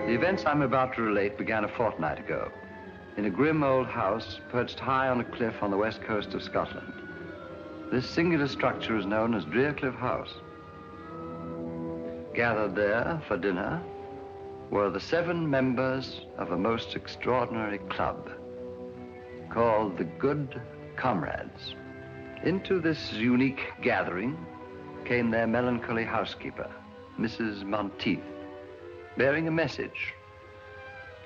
The events I'm about to relate began a fortnight ago in a grim old house perched high on a cliff on the west coast of Scotland. This singular structure is known as Cliff House. Gathered there for dinner were the 7 members of a most extraordinary club called the Good Comrades. Into this unique gathering came their melancholy housekeeper, Mrs. Monteith, bearing a message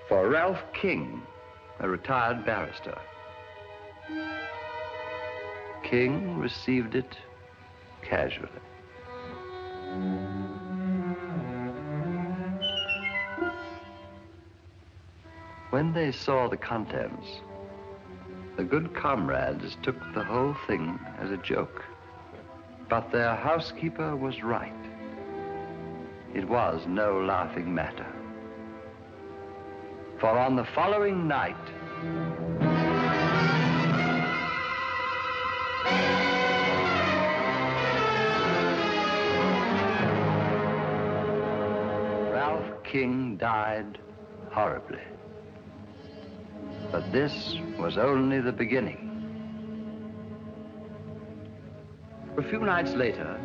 for Ralph King, a retired barrister. King received it casually. When they saw the contents, the Good Comrades took the whole thing as a joke. But their housekeeper was right. It was no laughing matter. For on the following night, Ralph King died horribly. But this was only the beginning. A few nights later,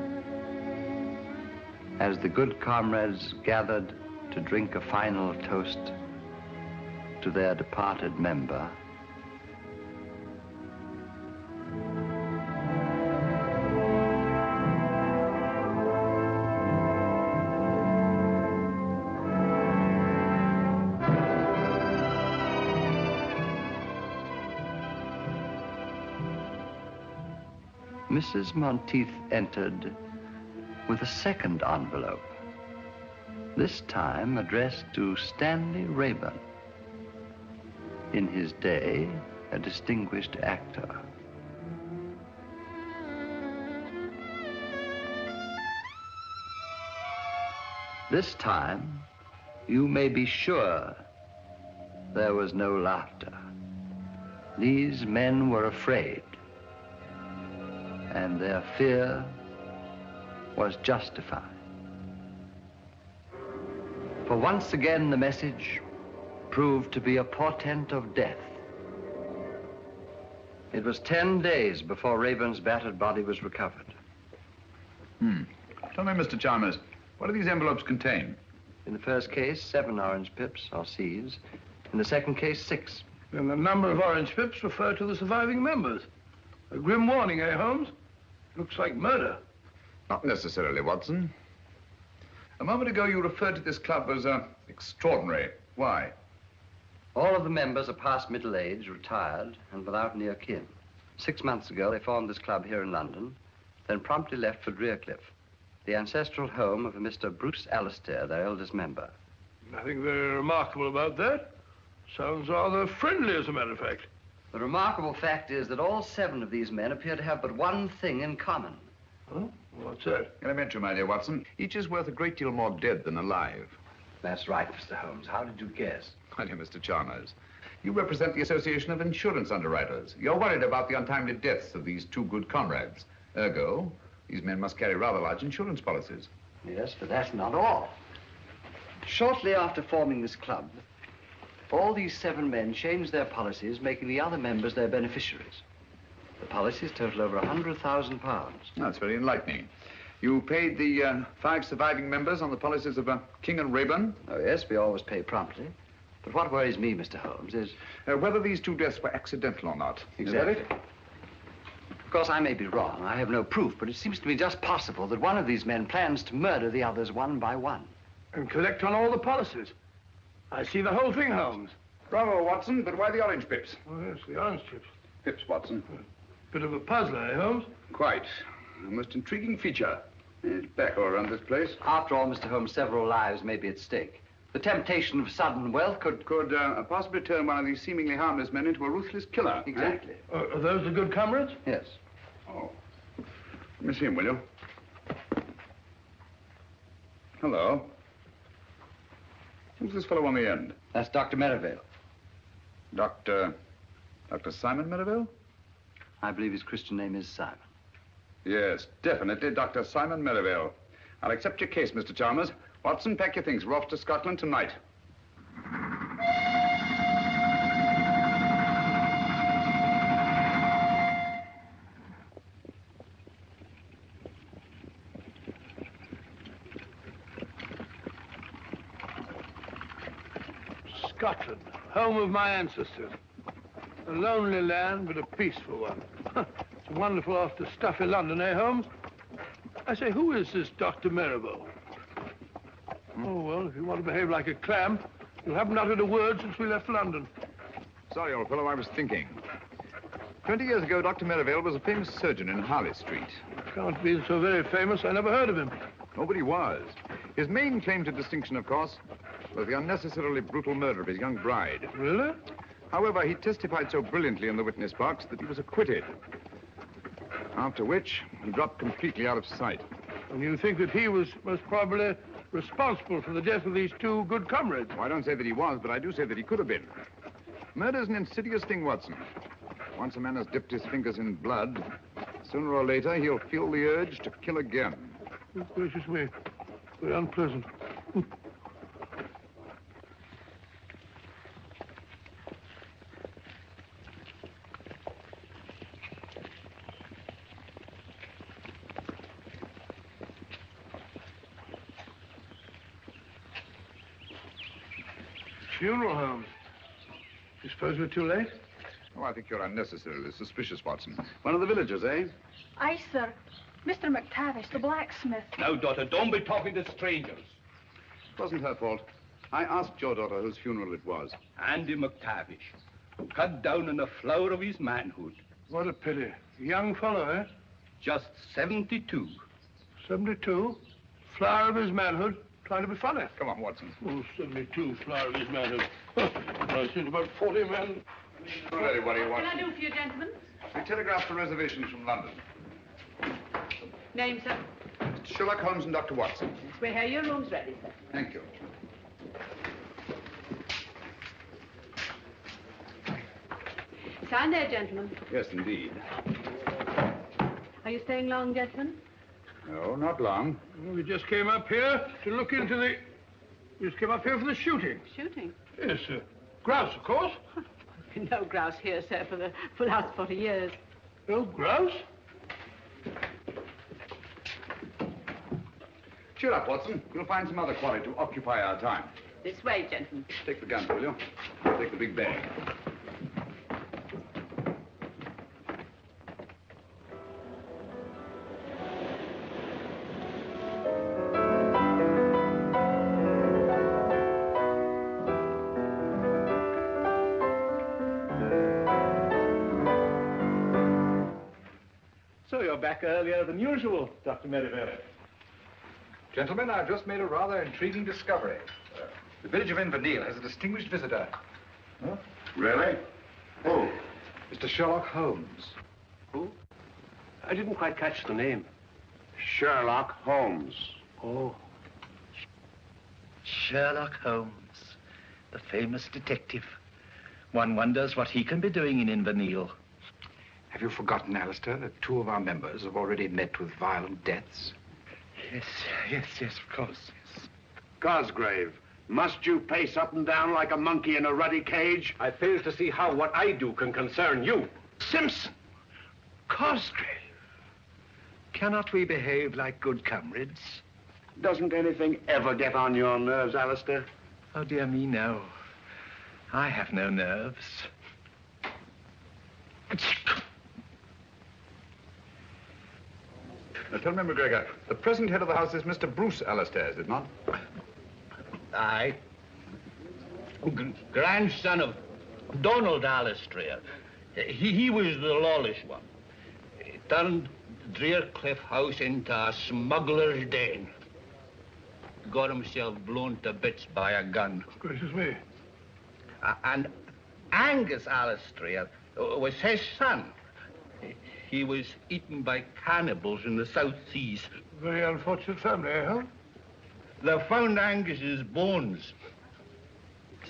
as the Good Comrades gathered to drink a final toast to their departed member, Mrs. Monteith entered with a second envelope, this time addressed to Stanley Rayburn, in his day a distinguished actor. This time, you may be sure there was no laughter. These men were afraid, and their fear was justified. For once again, the message proved to be a portent of death. It was 10 days before Rayburn's battered body was recovered. Tell me, Mr. Chalmers, what do these envelopes contain? In the first case, 7 orange pips, or seeds. In the second case, 6. And the number of orange pips refer to the surviving members. A grim warning, eh, Holmes? Looks like murder. Not necessarily, Watson. A moment ago, you referred to this club as extraordinary. Why? All of the members are past middle age, retired, and without near kin. 6 months ago, they formed this club here in London, then promptly left for Cliff, the ancestral home of a Mr. Bruce Alistair, their eldest member. Nothing very remarkable about that. Sounds rather friendly, as a matter of fact. The remarkable fact is that all 7 of these men appear to have but one thing in common. Huh? What's that? Elementary, my dear Watson. Each is worth a great deal more dead than alive. That's right, Mr. Holmes. How did you guess? My dear Mr. Chalmers, you represent the Association of Insurance Underwriters. You're worried about the untimely deaths of these 2 good comrades. Ergo, these men must carry rather large insurance policies. Yes, but that's not all. Shortly after forming this club, all these 7 men changed their policies, making the other members their beneficiaries. The policies total over £100,000. That's very enlightening. You paid the 5 surviving members on the policies of King and Rayburn? Oh, yes, we always pay promptly. But what worries me, Mr. Holmes, is... whether these 2 deaths were accidental or not. Exactly. Is that it? Of course, I may be wrong. I have no proof, but it seems to me just possible that one of these men plans to murder the others one by one. And collect on all the policies. I see the whole thing, Holmes. Bravo, Watson, but why the orange pips? Oh, yes, the orange pips. Pips, Watson. Bit of a puzzler, eh, Holmes? Quite. A most intriguing feature. It's back all around this place. After all, Mr. Holmes, several lives may be at stake. The temptation of sudden wealth could possibly turn one of these seemingly harmless men into a ruthless killer. Exactly. Are those the good comrades? Yes. Oh. Let me see him, will you? Hello. Who's this fellow on the end? That's Dr. Merivale. Dr. Simon Merivale? I believe his Christian name is Simon. Yes, definitely Dr. Simon Merivale. I'll accept your case, Mr. Chalmers. Watson, pack your things. We're off to Scotland tonight. Scotland, home of my ancestors. A lonely land, but a peaceful one. It's wonderful after stuffy London, eh, Holmes? I say, who is this Dr. Marrowbone? Oh, well, if you want to behave like a clam, you haven't uttered a word since we left London. Sorry, old fellow, I was thinking. 20 years ago, Dr. Merivale was a famous surgeon in Harley Street. Can't be so very famous. I never heard of him. Nobody was. His main claim to distinction, of course, was the unnecessarily brutal murder of his young bride. Really? However, he testified so brilliantly in the witness box that he was acquitted. After which, he dropped completely out of sight. And you think that he was most probably responsible for the death of these two good comrades? Well, I don't say that he was, but I do say that he could have been. Murder's an insidious thing, Watson. Once a man has dipped his fingers in blood, sooner or later he'll feel the urge to kill again. Oh, gracious me. Very unpleasant. Funeral home. You suppose we're too late? Oh, I think you're unnecessarily suspicious, Watson. One of the villagers, eh? Aye, sir. Mr. McTavish, the blacksmith. Now, daughter, don't be talking to strangers. It wasn't her fault. I asked your daughter whose funeral it was. Andy McTavish, cut down in the flower of his manhood. What a pity. Young fellow, eh? Just 72. 72? Flower of his manhood. Trying to be funny. Come on, Watson. Oh, 72, flower of his manhood. I see about 40 men. Ready, what do you want? What can I do for you, gentlemen? We telegraphed for reservations from London. Name, sir? Mr. Sherlock Holmes and Dr. Watson. Yes, we're here. Your room's ready, sir. Thank you. Sign there, gentlemen. Yes, indeed. Are you staying long, gentlemen? No, not long. Well, we just came up here to look into the... We just came up here for the shooting. Shooting? Yes, sir. Grouse, of course. No grouse here, sir, for the last 40 years. No grouse? Cheer up, Watson. We'll find some other quarry to occupy our time. This way, gentlemen. Take the gun, will you? I'll take the big bag. So you're back earlier than usual, Dr. Merivale. Gentlemen, I've just made a rather intriguing discovery. The village of Inverness has a distinguished visitor. Huh? Really? Who? Mr. Sherlock Holmes. Who? I didn't quite catch the name. Sherlock Holmes. Oh. Sherlock Holmes, the famous detective. One wonders what he can be doing in Inverness. Have you forgotten, Alistair, that two of our members have already met with violent deaths? Yes, of course, yes. Cosgrave, must you pace up and down like a monkey in a ruddy cage? I fail to see how what I do can concern you. Simpson! Cosgrave! Cannot we behave like good comrades? Doesn't anything ever get on your nerves, Alistair? Oh, dear me, no. I have no nerves. Now, tell me, McGregor, the present head of the house is Mr. Bruce, Alistair, is it not? Aye. Grandson of Donald Alistair. He was the lawless one. He turned Drearcliff House into a smuggler's den. Got himself blown to bits by a gun. Gracious me. And Angus Alistair was his son. He was eaten by cannibals in the South Seas. Very unfortunate family, eh, Holmes? They found Angus's bones.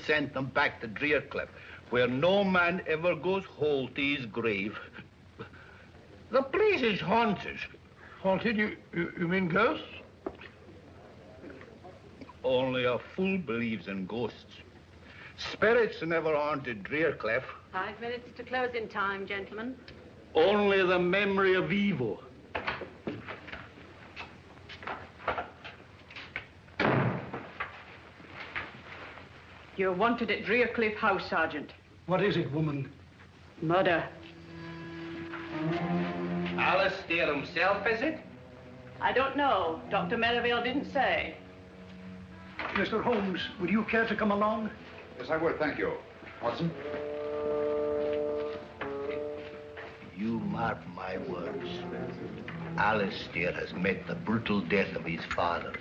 Sent them back to Drearcliff, where no man ever goes whole to his grave. The place is haunted. Haunted? You mean ghosts? Only a fool believes in ghosts. Spirits never haunted Drearcliff. 5 minutes to closing time, gentlemen. Only the memory of evil. You're wanted at Drearcliff House, Sergeant. What is it, woman? Murder. Alistair himself, is it? I don't know. Dr. Merivale didn't say. Mr. Holmes, would you care to come along? Yes, I would, thank you. Watson? You mark my words. Alistair has met the brutal death of his fathers.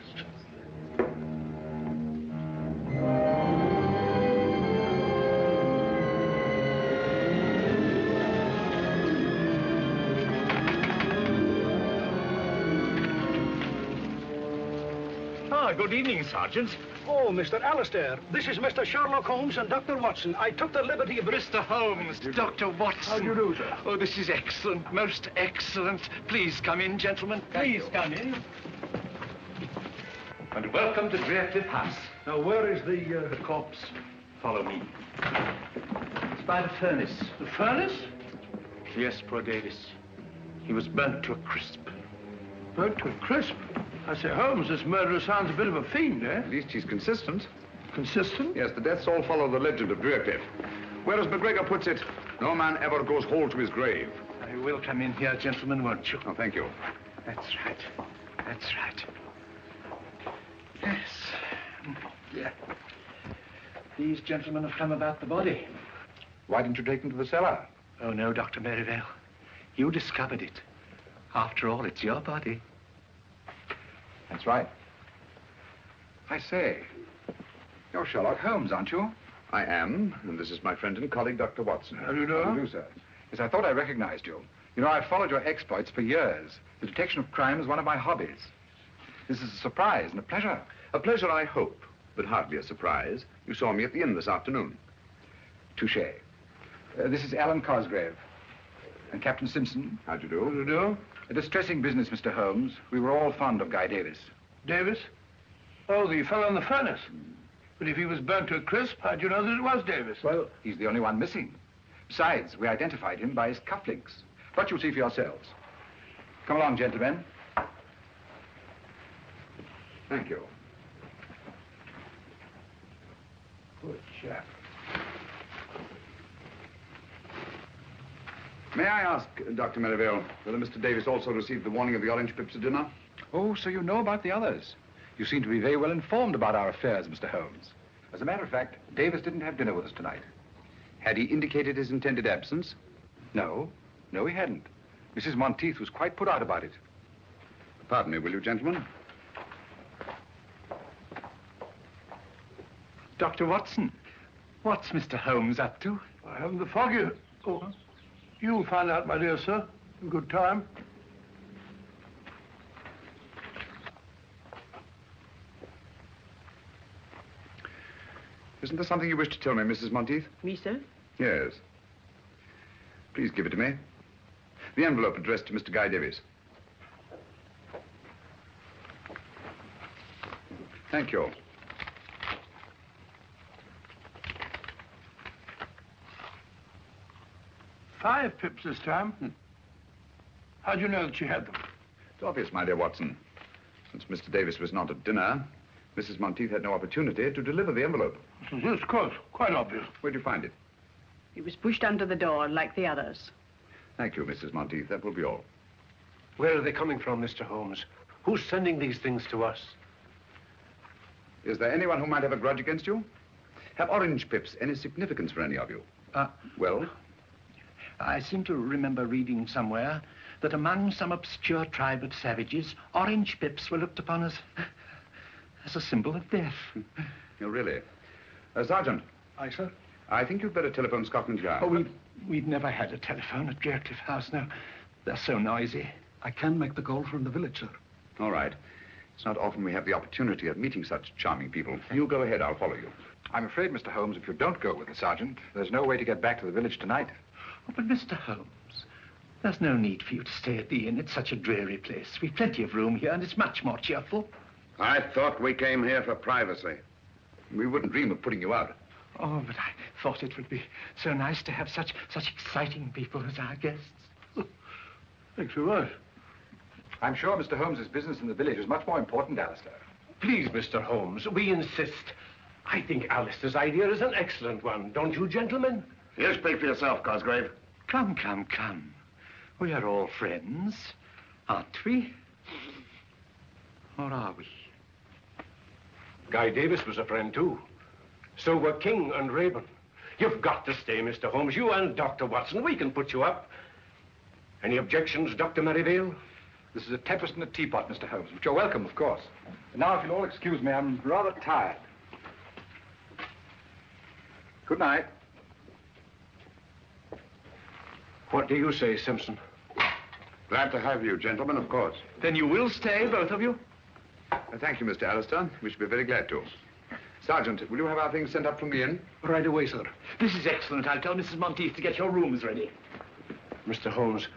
Good evening, Sergeant. Oh, Mr. Alistair, this is Mr. Sherlock Holmes and Dr. Watson. I took the liberty of... Mr. Holmes, Dr. Watson. How do you do, sir? Oh, this is excellent, most excellent. Please come in, gentlemen. Please come in. And welcome to Drearcliff House. Now, where is the... The corpse. Follow me. It's by the furnace. The furnace? Yes, poor Davis. He was burnt to a crisp. Burnt to a crisp? I say, Holmes, this murderer sounds a bit of a fiend, eh? At least he's consistent. Consistent? Yes, the deaths all follow the legend of Drearcliff. Whereas McGregor puts it, no man ever goes whole to his grave. You will come in here, gentlemen, won't you? Oh, thank you. That's right. That's right. Yes. Yeah. These gentlemen have come about the body. Why didn't you take him to the cellar? Oh, no, Dr. Merivale. You discovered it. After all, it's your body. That's right. I say, you're Sherlock Holmes, aren't you? I am, and this is my friend and colleague, Dr. Watson. How do you know? How do you do, sir? Yes, I thought I recognized you. You know, I've followed your exploits for years. The detection of crime is one of my hobbies. This is a surprise and a pleasure. A pleasure, I hope, but hardly a surprise. You saw me at the inn this afternoon. Touché. This is Alan Cosgrave. And Captain Simpson. How do you do? How do you do? A distressing business, Mr. Holmes. We were all fond of Guy Davis. Davis? Oh, the fellow in the furnace. But if he was burnt to a crisp, how'd you know that it was Davis? Well, he's the only one missing. Besides, we identified him by his cufflinks. But you'll see for yourselves. Come along, gentlemen. Thank you. Good chap. May I ask, Dr. Merivale, whether Mr. Davis also received the warning of the orange pips at dinner? Oh, so you know about the others. You seem to be very well informed about our affairs, Mr. Holmes. As a matter of fact, Davis didn't have dinner with us tonight. Had he indicated his intended absence? No. No, he hadn't. Mrs. Monteith was quite put out about it. Pardon me, will you, gentlemen? Dr. Watson, what's Mr. Holmes up to? I haven't the foggiest. Oh, you'll find out, my dear sir, in good time. Isn't there something you wish to tell me, Mrs. Monteith? Me, sir? Yes. Please give it to me. The envelope addressed to Mr. Guy Davis. Thank you. Five pips this time. How'd you know that she had them? It's obvious, my dear Watson. Since Mr. Davis was not at dinner, Mrs. Monteith had no opportunity to deliver the envelope. Yes, of course. Quite obvious. Where'd you find it? It was pushed under the door, like the others. Thank you, Mrs. Monteith. That will be all. Where are they coming from, Mr. Holmes? Who's sending these things to us? Is there anyone who might have a grudge against you? Have orange pips any significance for any of you? Well? I seem to remember reading somewhere that among some obscure tribe of savages, orange pips were looked upon as a symbol of death. Oh, really? Sergeant. Aye, sir? I think you'd better telephone Scotland Yard. Oh, we've never had a telephone at Drearcliff House, no. They're so noisy. I can make the call from the village, sir. All right. It's not often we have the opportunity of meeting such charming people. You go ahead, I'll follow you. I'm afraid, Mr. Holmes, if you don't go with the sergeant, there's no way to get back to the village tonight. Oh, but Mr. Holmes, there's no need for you to stay at the inn. It's such a dreary place. We've plenty of room here, and it's much more cheerful. I thought we came here for privacy. We wouldn't dream of putting you out. Oh, but I thought it would be so nice to have such exciting people as our guests. Thanks very much. I'm sure Mr. Holmes's business in the village is much more important, Alistair. Please, Mr. Holmes, we insist. I think Alistair's idea is an excellent one, don't you, gentlemen? You speak for yourself, Cosgrave. Come, come, come. We are all friends, aren't we? Or are we? Guy Davis was a friend, too. So were King and Raeburn. You've got to stay, Mr. Holmes. You and Dr. Watson. We can put you up. Any objections, Dr. Merivale? This is a tempest in a teapot, Mr. Holmes, but you're welcome, of course. And now, if you'll all excuse me, I'm rather tired. Good night. What do you say, Simpson? Glad to have you, gentlemen, of course. Then you will stay, both of you? Thank you, Mr. Alistair. We should be very glad to. Sergeant, will you have our things sent up from the inn? Right away, sir. This is excellent. I'll tell Mrs. Monteith to get your rooms ready. Mr. Holmes,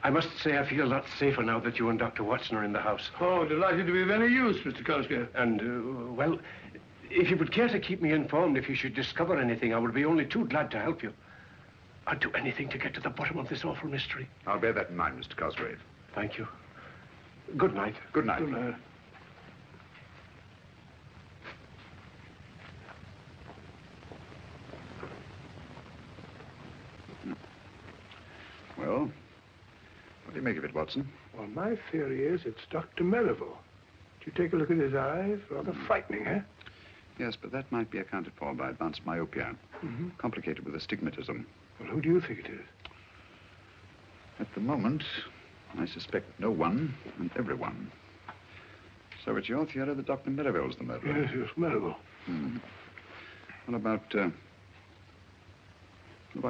I must say I feel a lot safer now that you and Dr. Watson are in the house. Oh, delighted to be of any use, Mr. Cosgrave. And, well, if you would care to keep me informed if you should discover anything, I would be only too glad to help you. I'd do anything to get to the bottom of this awful mystery. I'll bear that in mind, Mr. Cosgrave. Thank you. Good night. Good night. Good night. Well, what do you make of it, Watson? Well, my theory is it's Dr. Merivale. Did you take a look at his eyes? Rather frightening, eh? Yes, but that might be accounted for by advanced myopia, complicated with astigmatism. Well, who do you think it is? At the moment, I suspect no one and everyone. So it's your theory that Dr. Merivale's the murderer? Yes, yes, Merivale. What about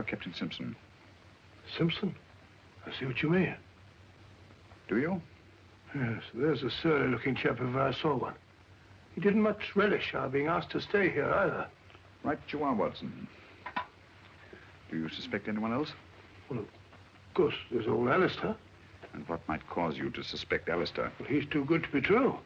Captain Simpson? Simpson? I see what you mean. Do you? Yes, there's a surly-looking chap if I saw one. He didn't much relish our being asked to stay here, either. Right you are, Watson. Do you suspect anyone else? Well, of course, there's old Alistair. And what might cause you to suspect Alistair? Well, he's too good to be true.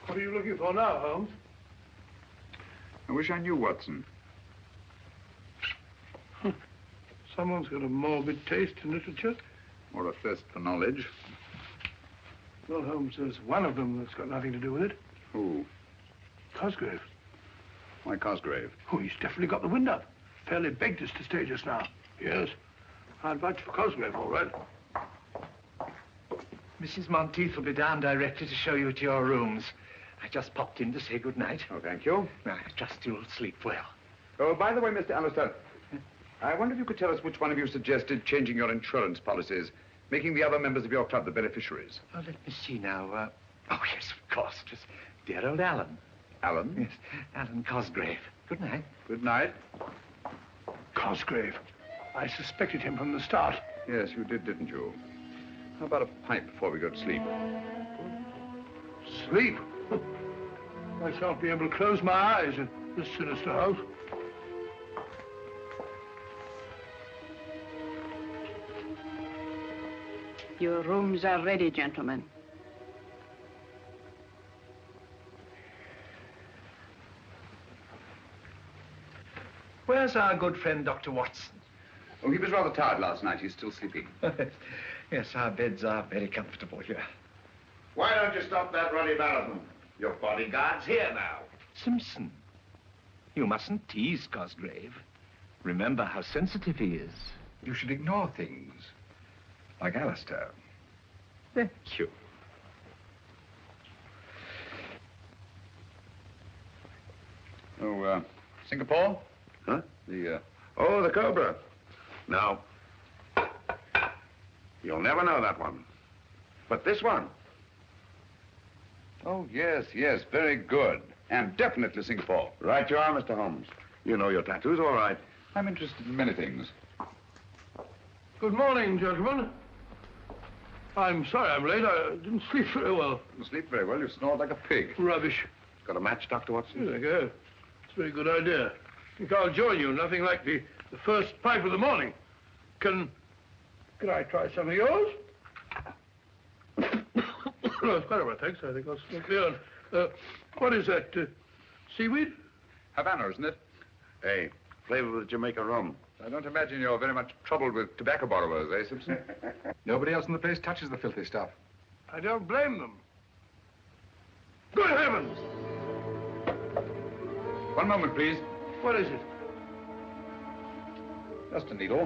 What are you looking for now, Holmes? I wish I knew, Watson. Someone's got a morbid taste in literature. Or a thirst for knowledge. Well, Holmes, there's one of them that's got nothing to do with it. Who? Cosgrave. Why Cosgrave? Oh, he's definitely got the wind up. Fairly begged us to stay just now. Yes. I'd vouch for Cosgrave, all right. Mrs. Monteith will be down directly to show you to your rooms. I just popped in to say good night. Oh, thank you. I trust you'll sleep well. Oh, by the way, Mr. Alistair, I wonder if you could tell us which one of you suggested changing your insurance policies, making the other members of your club the beneficiaries. Oh, let me see now. Oh, yes, of course. It was dear old Alan. Alan? Yes, Alan Cosgrave. Good night. Good night. Cosgrave. I suspected him from the start. Yes, you did, didn't you? How about a pipe before we go to sleep? Sleep? I shan't be able to close my eyes in this sinister house. Your rooms are ready, gentlemen. Where's our good friend, Dr. Watson? Oh, he was rather tired last night. He's still sleeping. Yes, our beds are very comfortable here. Why don't you stop that ruddy marathon? Your bodyguard's here now. Simpson, you mustn't tease Cosgrave. Remember how sensitive he is. You should ignore things. Like Alistair. Thank you. Oh, Singapore? Huh? The Oh, the Cobra. No. You'll never know that one. But this one. Oh, yes, yes, very good. And definitely Singapore. Right you are, Mr. Holmes. You know your tattoos, all right. I'm interested in many things. Good morning, gentlemen. I'm sorry I'm late. I didn't sleep very well. You sleep very well. You snore like a pig. Rubbish. Got a match, Dr. Watson? Here they go. It's a very good idea. I think I'll join you. Nothing like the first pipe of the morning. Can I try some of yours? No, it's quite all right, thanks. I think I'll smoke the other. What is that Seaweed? Havana, isn't it? Hey, flavored with Jamaica rum. I don't imagine you're very much troubled with tobacco borrowers, eh, Simpson? Nobody else in the place touches the filthy stuff. I don't blame them. Good heavens! One moment, please. What is it? Just a needle.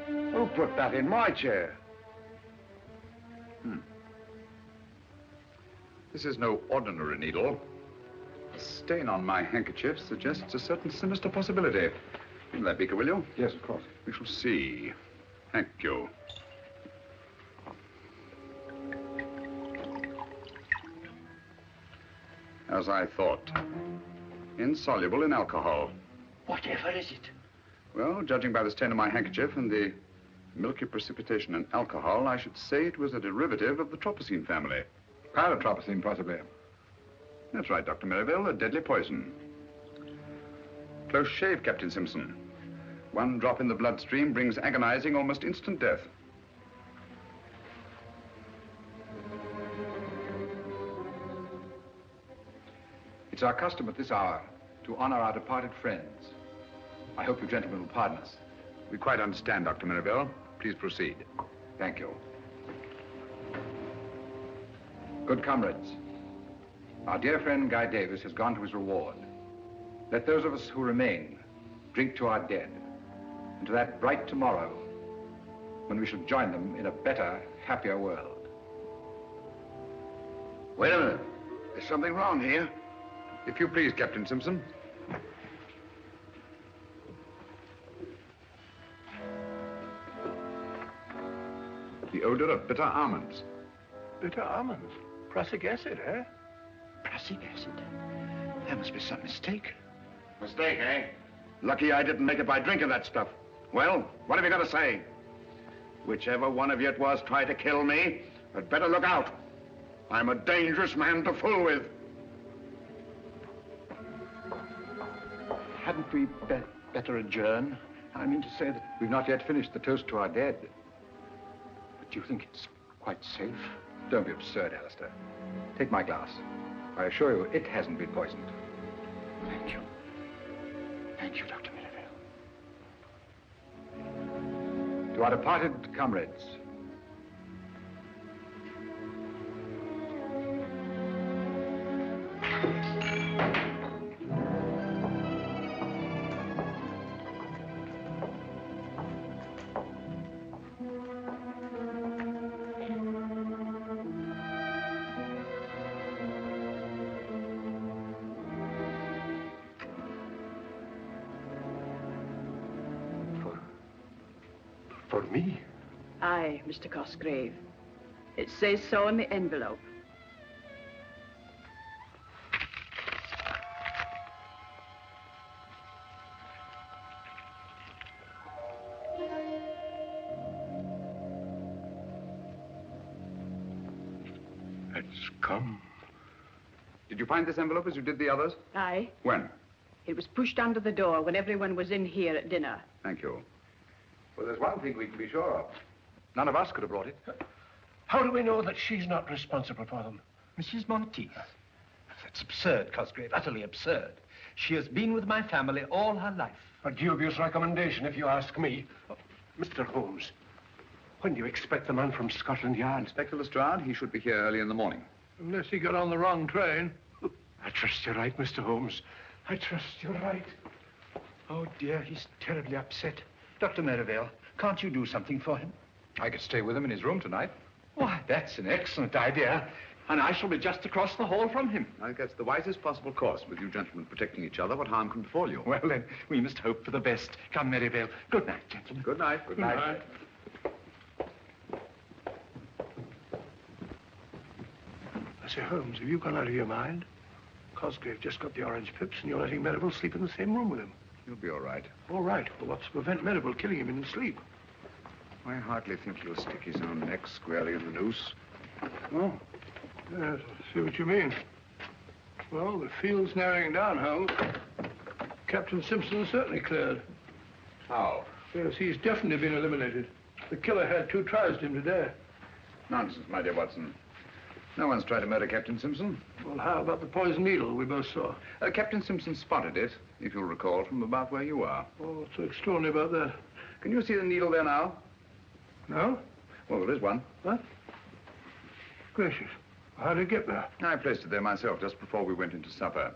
Who put that in my chair? This is no ordinary needle. The stain on my handkerchief suggests a certain sinister possibility. Give me that beaker, will you? Yes, of course. We shall see. Thank you. As I thought. Insoluble in alcohol. Whatever is it? Well, judging by the stain on my handkerchief and the milky precipitation in alcohol, I should say it was a derivative of the tropicine family. Pyrotropicine, possibly. That's right, Dr. Merivale, a deadly poison. Close shave, Captain Simpson. One drop in the bloodstream brings agonizing, almost instant death. It's our custom at this hour to honor our departed friends. I hope you gentlemen will pardon us. We quite understand, Dr. Merivale. Please proceed. Thank you. Good comrades, our dear friend Guy Davis has gone to his reward. Let those of us who remain drink to our dead and to that bright tomorrow when we shall join them in a better, happier world. Wait a minute. There's something wrong here. If you please, Captain Simpson. The odor of bitter almonds. Bitter almonds? Prussic acid, eh? Prussic acid? There must be some mistake. Mistake, eh? Lucky I didn't make it by drinking that stuff. Well, what have you got to say? Whichever one of you it was tried to kill me, had better look out. I'm a dangerous man to fool with. Hadn't we better adjourn? I mean to say that We've not yet finished the toast to our dead. but do you think it's quite safe? Don't be absurd, Alistair. Take my glass. I assure you, it hasn't been poisoned. Thank you. Thank you, Dr. Merivale. To our departed comrades, For me? Aye, Mr. Cosgrave. It says so on the envelope. It's come. did you find this envelope as you did the others? Aye. When? It was pushed under the door when everyone was in here at dinner. Thank you. Well, there's one thing we can be sure of. None of us could have brought it. How do we know that she's not responsible for them? Mrs. Monteith. That's absurd, Cosgrave, utterly absurd. She has been with my family all her life. A dubious recommendation, if you ask me. Oh, Mr. Holmes, when do you expect the man from Scotland Yard? Inspector Lestrade, he should be here early in the morning. Unless he got on the wrong train. I trust you're right, Mr. Holmes. I trust you're right. Oh, dear, he's terribly upset. Dr. Merivale, can't you do something for him? I could stay with him in his room tonight. Why, that's an excellent idea. And I shall be just across the hall from him. I think that's the wisest possible course. With you gentlemen protecting each other, what harm can befall you? Well, then, we must hope for the best. Come, Merivale. Good night, gentlemen. Good night. Good night. I say, Holmes, have you gone out of your mind? Cosgrave just got the orange pips and you're letting Merivale sleep in the same room with him. You'll be all right. All right. Well, what's to prevent Merivale killing him in his sleep? I hardly think he'll stick his own neck squarely in the noose. Oh. Yes, I see what you mean. Well, the field's narrowing down, Holmes. Captain Simpson is certainly cleared. How? Yes, he's definitely been eliminated. The killer had 2 tries at him today. Nonsense, my dear Watson. No one's tried to murder Captain Simpson. Well, how about the poison needle we both saw? Captain Simpson spotted it, if you'll recall, from about where you are. Oh, what's so extraordinary about that? Can you see the needle there now? No? Well, there is one. What? Gracious. How did it get there? I placed it there myself just before we went into supper.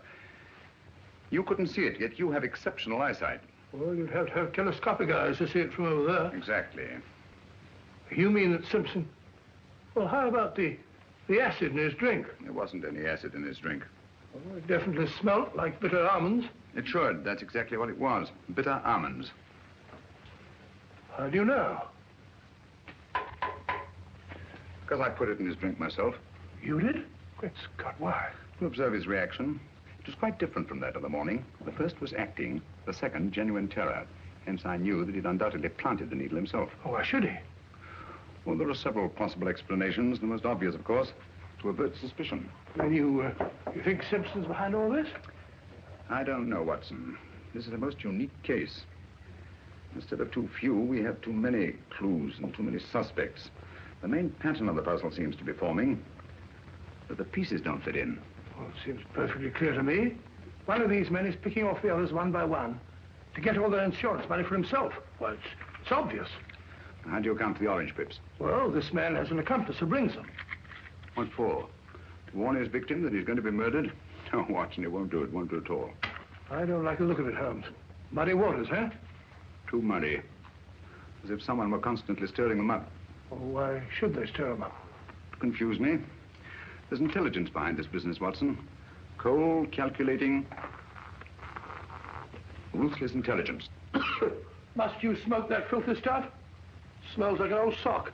You couldn't see it, yet you have exceptional eyesight. Well, you'd have to have telescopic eyes to see it from over there. Exactly. You mean that Simpson... Well, how about the acid in his drink? There wasn't any acid in his drink. Well, it definitely smelt like bitter almonds. It should. That's exactly what it was. Bitter almonds. How do you know? Because I put it in his drink myself. You did? Great Scott, why? To observe his reaction. It was quite different from that of the morning. The first was acting, the second genuine terror. Hence I knew that he'd undoubtedly planted the needle himself. Oh, why should he? Well, there are several possible explanations. The most obvious, of course, to avert suspicion. Then you think Simpson's behind all this? I don't know, Watson. This is a most unique case. Instead of too few, we have too many clues and too many suspects. The main pattern of the puzzle seems to be forming, but the pieces don't fit in. Well, it seems perfectly clear to me. One of these men is picking off the others one by one to get all their insurance money for himself. Well, it's obvious. How do you account for the orange pips? Well, this man has an accomplice who brings them. What for? To warn his victim that he's going to be murdered? No, Watson, it won't do it. Won't do it at all. I don't like the look of it, Holmes. Muddy waters, huh? Too muddy. As if someone were constantly stirring them up. Well, why should they stir them up? To confuse me. There's intelligence behind this business, Watson. Cold, calculating, ruthless intelligence. Must you smoke that filthy stuff? Smells like an old sock.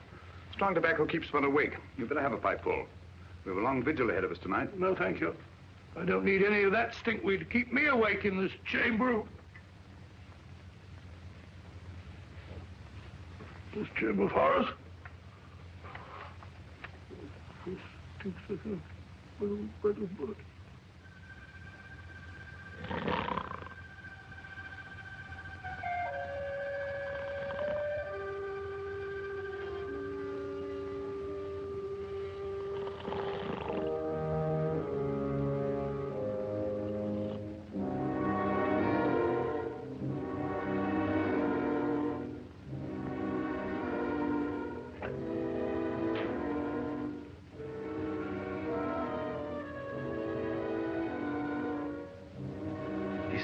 Strong tobacco keeps one awake. You'd better have a pipe full. We have a long vigil ahead of us tonight. No, thank you. I don't need any of that stinkweed to keep me awake in this chamber. This chamber of horrors. This stinks like a little bed of blood.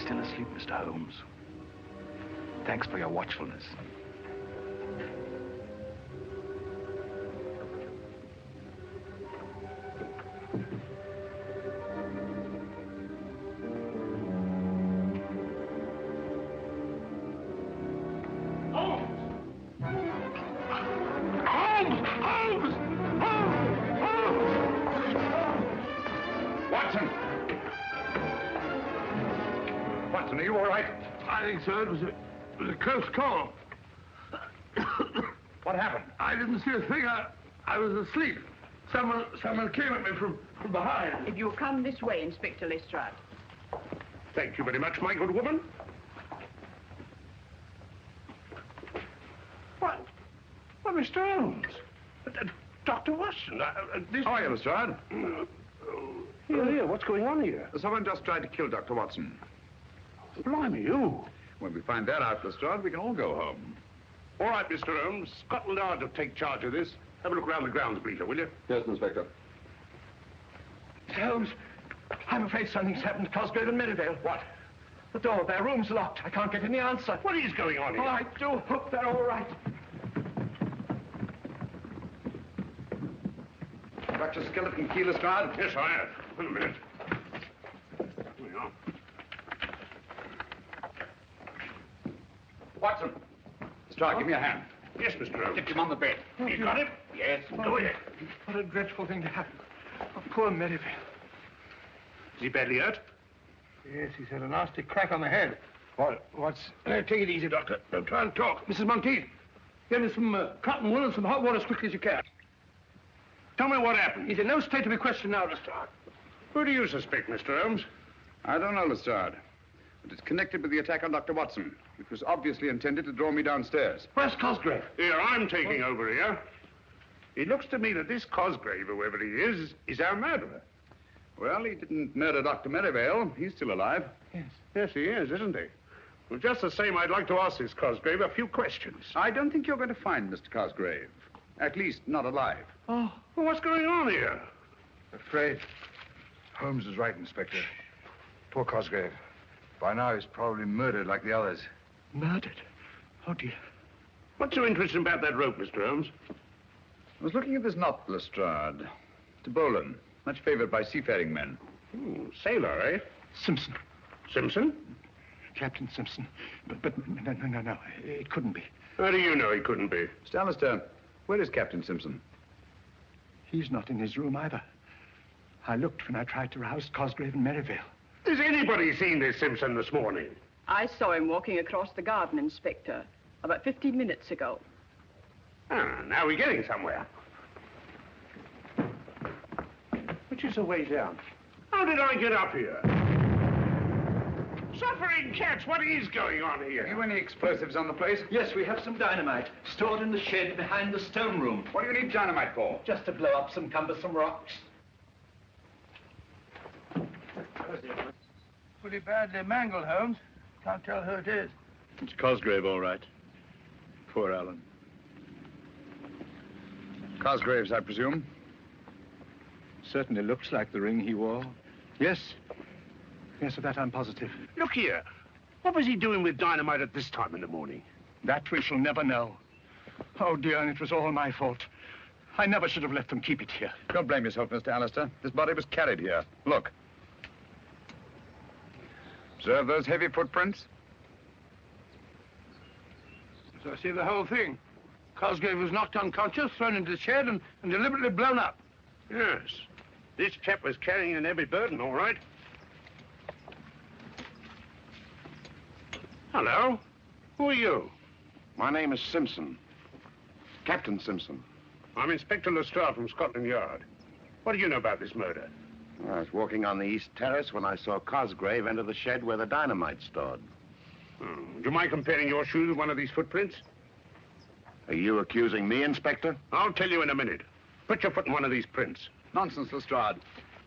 Still asleep, Mr. Holmes. Thanks for your watchfulness. Are you all right? I think so. It was a close call. What happened? I didn't see a thing. I was asleep. Someone came at me from behind. If you'll come this way, Inspector Lestrade. Thank you very much, my good woman. What? Well, Mr. Holmes. Dr. Watson. This... How are you, Lestrade? Here, what's going on here? Someone just tried to kill Dr. Watson. Blimey, you. When we find that out, Lestrade, we can all go home. All right, Mr. Holmes. Scotland Yard will take charge of this. Have a look around the grounds, Bleeter, will you? Yes, Inspector. Mr. Holmes, I'm afraid something's happened to Cosgrave and Merivale. What? The door of their room's locked. I can't get any answer. What is going on here? Oh, I do hope they're all right. Got your skeleton key, Lestrade? Yes, I have. Wait a minute. Here we are. Watson. Lestrade, give me a hand. Yes, Mr. Holmes. Get him on the bed. You got it? Yes. Go ahead. What a dreadful thing to happen. Oh, poor Merivale. Is he badly hurt? Yes, he's had a nasty crack on the head. What's... take it easy, Doctor. Don't try and talk. Mrs. Monteith, get me some cotton wool and some hot water as quickly as you can. Tell me what happened. He's in no state to be questioned now, Lestrade. Who do you suspect, Mr. Holmes? I don't know, Lestrade. But it's connected with the attack on Dr. Watson, which was obviously intended to draw me downstairs. Where's Cosgrave? Here, I'm taking over here. It looks to me that this Cosgrave, whoever he is our murderer. Well, he didn't murder Dr. Merivale. He's still alive. Yes. Yes, he is, isn't he? Well, just the same, I'd like to ask this Cosgrave a few questions. I don't think you're going to find Mr. Cosgrave. At least, not alive. Oh, well, what's going on here? Afraid. Holmes is right, Inspector. Poor Cosgrave. By now, he's probably murdered like the others. Murdered? Oh, dear. What's so interesting about that rope, Mr. Holmes? I was looking at this knot, Lestrade. To Bolan, much favored by seafaring men. Sailor, eh? Simpson. Simpson? Captain Simpson. But no. It couldn't be. How do you know he couldn't be? Mr. Alistair, where is Captain Simpson? He's not in his room either. I looked when I tried to rouse Cosgrave and Merivale. Has anybody seen this Simpson this morning? I saw him walking across the garden, Inspector, about 15 minutes ago. Ah, now we're getting somewhere. Which is the way down? How did I get up here? Suffering cats, what is going on here? Have you any explosives on the place? Yes, we have some dynamite stored in the shed behind the stone room. What do you need dynamite for? Just to blow up some cumbersome rocks. Pretty badly mangled, Holmes. Can't tell who it is. It's Cosgrave, all right. Poor Alan. Cosgrave's, I presume. Certainly looks like the ring he wore. Yes. Yes, of that I'm positive. Look here. What was he doing with dynamite at this time in the morning? That we shall never know. Oh, dear, and it was all my fault. I never should have let them keep it here. Don't blame yourself, Mr. Alistair. This body was carried here. Look. Observe those heavy footprints? So I see the whole thing. Cosgrave was knocked unconscious, thrown into the shed, and deliberately blown up. Yes. This chap was carrying an heavy burden, all right. Hello. Who are you? My name is Simpson. Captain Simpson. I'm Inspector Lestrade from Scotland Yard. What do you know about this murder? I was walking on the east terrace when I saw Cosgrave enter the shed where the dynamite's stored. Do you mind comparing your shoes with one of these footprints? Are you accusing me, Inspector? I'll tell you in a minute. Put your foot in one of these prints. Nonsense, Lestrade.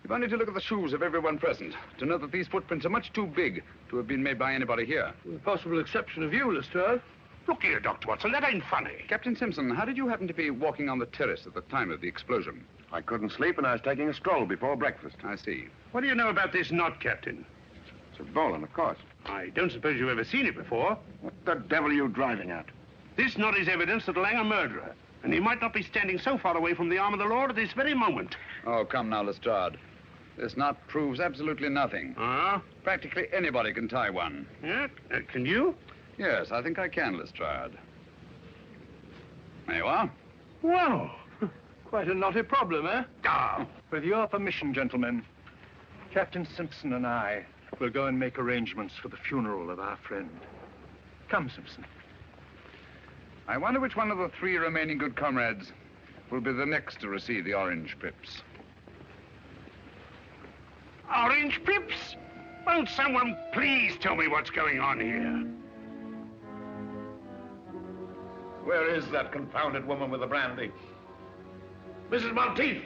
You've only to look at the shoes of everyone present to know that these footprints are much too big to have been made by anybody here. With the possible exception of you, Lestrade. Look here, Dr. Watson, that ain't funny. Captain Simpson, how did you happen to be walking on the terrace at the time of the explosion? I couldn't sleep and I was taking a stroll before breakfast. I see. What do you know about this knot, Captain? It's a Bolan, of course. I don't suppose you've ever seen it before. What the devil are you driving at? This knot is evidence that'll hang a murderer, and he might not be standing so far away from the arm of the law at this very moment. Oh, come now, Lestrade. This knot proves absolutely nothing. Ah? Practically anybody can tie one. Yeah? Can you? Yes, I think I can, Lestrade. There you are. Well, quite a knotty problem, eh? Ah. With your permission, gentlemen, Captain Simpson and I will go and make arrangements for the funeral of our friend. Come, Simpson. I wonder which one of the three remaining good comrades will be the next to receive the orange pips. Orange pips? Won't someone please tell me what's going on here? Where is that confounded woman with the brandy? Mrs. Monteith!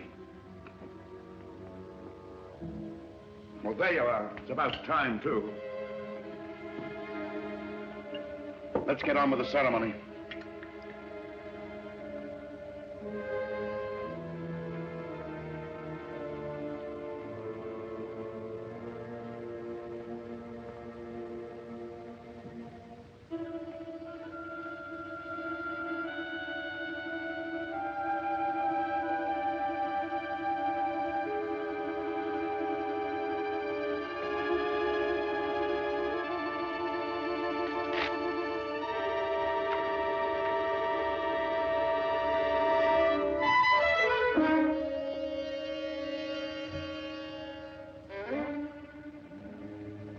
Well, there you are. It's about time, too. Let's get on with the ceremony.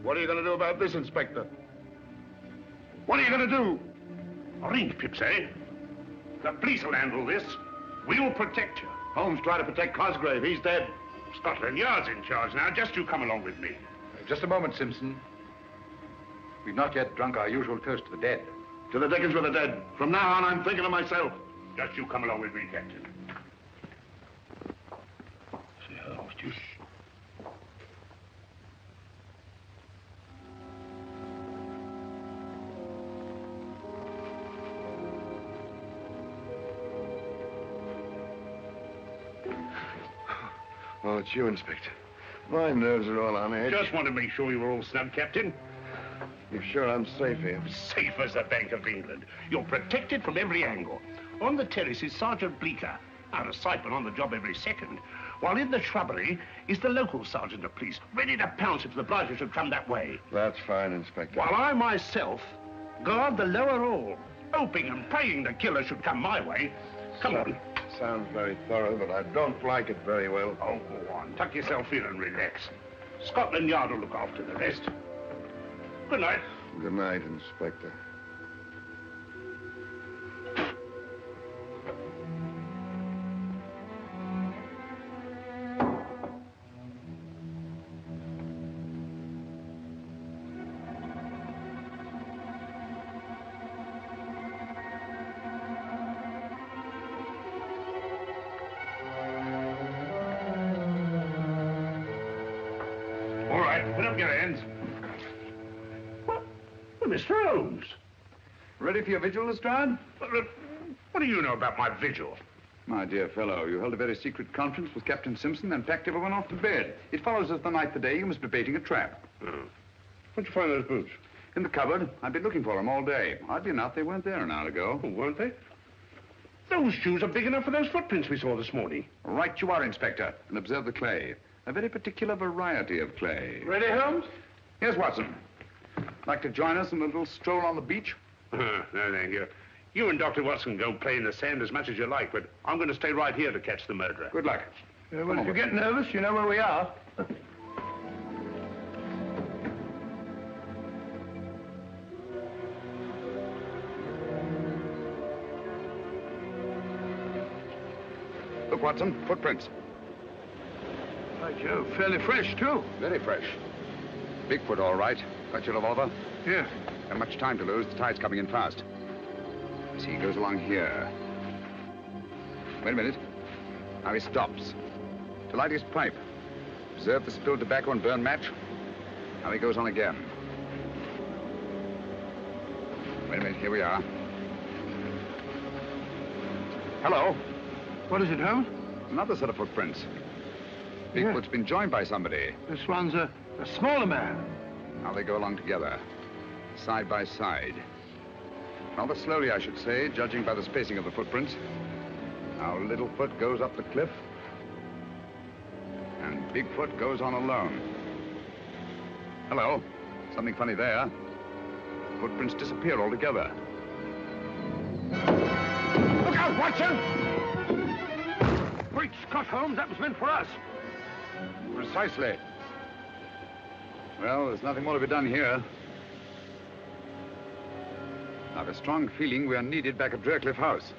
What are you going to do about this, Inspector? What are you going to do? Orange pips, eh? The police will handle this. We'll protect you. Holmes tried to protect Cosgrave. He's dead. Scotland Yard's in charge now. Just you come along with me. Just a moment, Simpson. We've not yet drunk our usual toast to the dead. To the dickens with the dead. From now on, I'm thinking of myself. Just you come along with me, Captain. Oh, it's you, Inspector. My nerves are all on edge. Just want to make sure you were all snug, Captain. You're sure I'm safe here? Safe as the Bank of England. You're protected from every angle. On the terrace is Sergeant Bleecker, out of sight but on the job every second. While in the shrubbery is the local sergeant of police, ready to pounce if the blighter should come that way. That's fine, Inspector. While I myself guard the lower hall, hoping and praying the killer should come my way. Come on. Sounds very thorough, but I don't like it very well. Oh, go on. Tuck yourself in and relax. Scotland Yard will look after the rest. Good night. Good night, Inspector. All right, put up your hands. Mr. Holmes. Ready for your vigil, Lestrade? What do you know about my vigil? My dear fellow, you held a very secret conference with Captain Simpson and packed everyone off to bed. It follows as the night the day you must be baiting a trap. Oh. Where'd you find those boots? In the cupboard. I've been looking for them all day. Oddly enough, they weren't there an hour ago. Oh, weren't they? Those shoes are big enough for those footprints we saw this morning. Right you are, Inspector. And observe the clay. A very particular variety of clay. Ready, Holmes? Here's Watson. Like to join us in a little stroll on the beach? No, thank you. You and Dr. Watson go play in the sand as much as you like, but I'm going to stay right here to catch the murderer. Good luck. Well, if you get nervous, you know where we are. Look, Watson, footprints. By Jove, fairly fresh, too. Very fresh. Bigfoot, all right. Got your revolver? Yeah. Not much time to lose. The tide's coming in fast. You see, he goes along here. Wait a minute. Now he stops. To light his pipe. Observe the spilled tobacco and burned match. Now he goes on again. Wait a minute. Here we are. Hello. What is it, Holmes? Another set of footprints. Bigfoot's been joined by somebody. This one's a smaller man. Now they go along together, side by side. Rather slowly, I should say, judging by the spacing of the footprints. Now Littlefoot goes up the cliff, and Bigfoot goes on alone. Hello. Something funny there. Footprints disappear altogether. Look out, Watson! Great Scott, Holmes, that was meant for us. Precisely. Well, there's nothing more to be done here. I have a strong feeling we are needed back at Draycliffe House.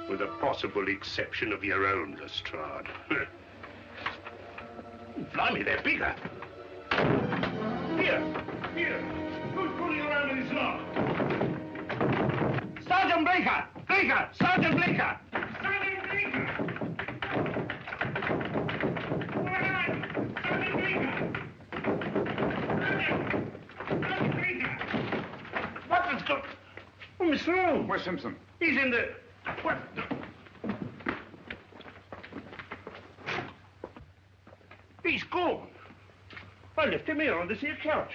With a possible exception of your own, Lestrade. Blimey, they're bigger. Here. Who's pulling around in this lock? Sergeant Bleecker! Sergeant Bleecker! Sergeant Bleecker! Sergeant Bleecker! What has got... Oh, Mr. Holmes. Where's Simpson? He's in the... What? He's gone. I left him here on this here couch.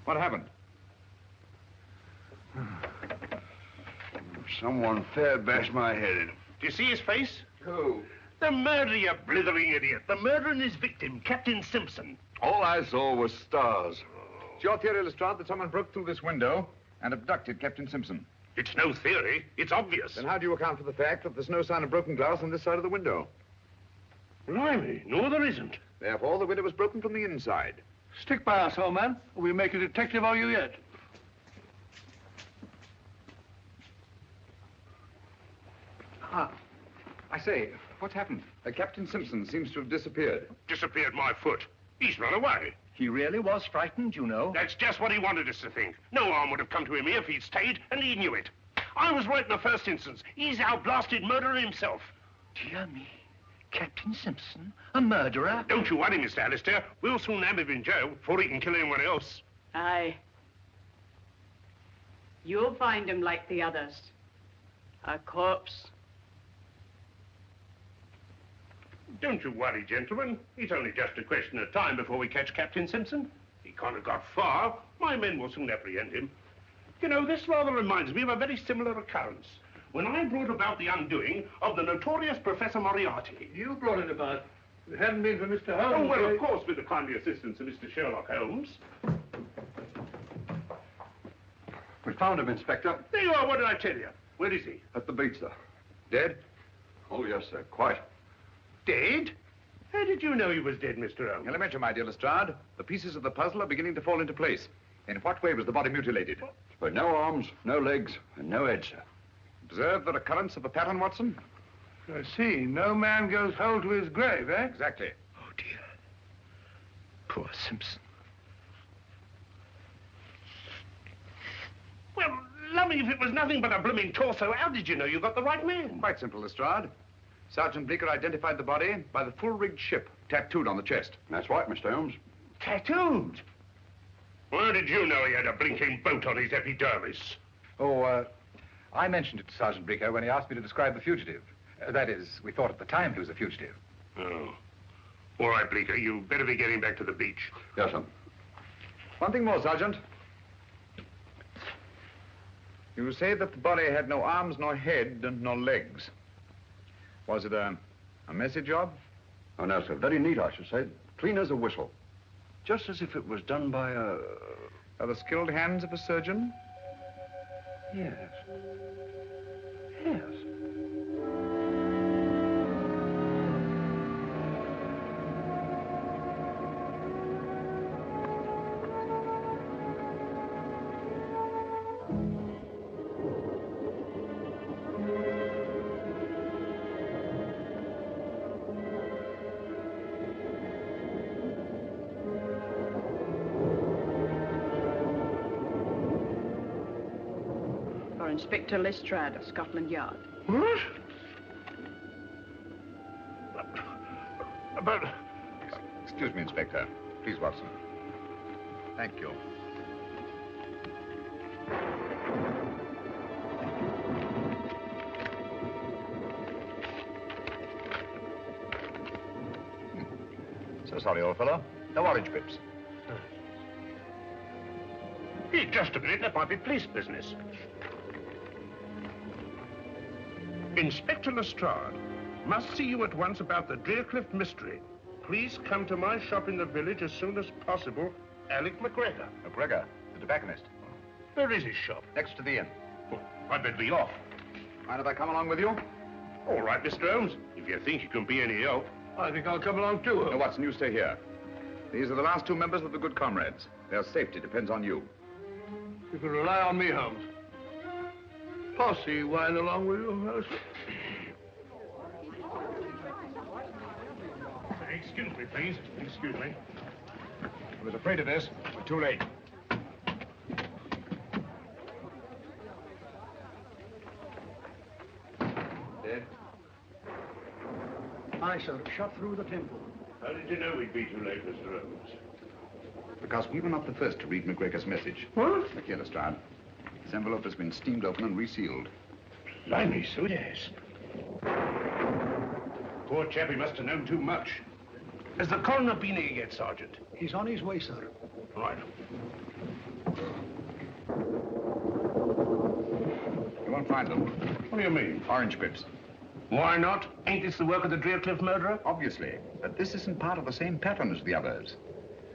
What happened? Someone fair bashed my head in. Do you see his face? Who? The murderer, you blithering idiot. The murderer and his victim, Captain Simpson. All I saw was stars. It's your theory, Lestrade, that someone broke through this window and abducted Captain Simpson. It's no theory. It's obvious. Then how do you account for the fact that there's no sign of broken glass on this side of the window? Blimey, no, there isn't. Therefore, the window was broken from the inside. Stick by us, old man, or we'll make a detective of you yet. Ah, I say, what's happened? Captain Simpson seems to have disappeared. Disappeared my foot. He's run away. He really was frightened, you know. That's just what he wanted us to think. No harm would have come to him if he'd stayed, and he knew it. I was right in the first instance. He's our blasted murderer himself. Dear me. Captain Simpson, a murderer? Don't you worry, Mr. Alistair. We'll soon have him in jail before he can kill anyone else. Aye. You'll find him like the others. A corpse. Don't you worry, gentlemen. It's only just a question of time before we catch Captain Simpson. He can't have got far. My men will soon apprehend him. You know, this rather reminds me of a very similar occurrence. When I brought about the undoing of the notorious Professor Moriarty. You brought it about. If it hadn't been for Mr. Holmes... Oh, well, of course, with the kindly assistance of Mr. Sherlock Holmes. We found him, Inspector. There you are. What did I tell you? Where is he? At the beach, sir. Dead? Oh, yes, sir. Quite. Dead? How did you know he was dead, Mr. Holmes? Elementary, my dear Lestrade. The pieces of the puzzle are beginning to fall into place. In what way was the body mutilated? With no arms, no legs, and no head, sir. Observe the recurrence of a pattern, Watson? I see. No man goes whole to his grave, eh? Exactly. Oh, dear. Poor Simpson. Well, lummy, if it was nothing but a blooming torso, how did you know you got the right man? Quite simple, Lestrade. Sergeant Bleecker identified the body by the full-rigged ship tattooed on the chest. That's right, Mr. Holmes. Tattooed? How did you know he had a blinking boat on his epidermis? Oh, I mentioned it to Sergeant Bleecker when he asked me to describe the fugitive. That is, we thought at the time he was a fugitive. Oh. All right, Bleecker, you better be getting back to the beach. Yes, sir. One thing more, Sergeant. You say that the body had no arms, nor head, and no legs. Was it a messy job? Oh, no, sir. Very neat, I should say. Clean as a whistle. Just as if it was done by a... By the skilled hands of a surgeon? Yes. Yes. Inspector Lestrade of Scotland Yard. What? But... Excuse me, Inspector. Please, Watson. Thank you. So sorry, old fellow. No orange pips. Hey, just a minute. That might be police business. Inspector Lestrade, must see you at once about the Drearcliff mystery. Please come to my shop in the village as soon as possible. Alec McGregor. McGregor, the tobacconist. Where is his shop? Next to the inn. Well, I'd better be off. Mind if I come along with you? All right, Mr. Holmes. If you think you can be any help. I think I'll come along too. No, Watson, you stay here. These are the last two members of the Good Comrades. Their safety depends on you. You can rely on me, Holmes. Posse wine along with you, Holmes. Excuse me, please. Excuse me. I was afraid of this. We're too late. Dead? Aye, sir. Shot through the temple. How did you know we'd be too late, Mr. Holmes? Because we were not the first to read McGregor's message. What? Look here, Lestrade. This envelope has been steamed open and resealed. Blimey, so yes. Poor chap, he must have known too much. Has the coroner been here yet, Sergeant? He's on his way, sir. Right. You won't find them. What do you mean? Orange pips. Why not? Ain't this the work of the Drearcliff murderer? Obviously. But this isn't part of the same pattern as the others.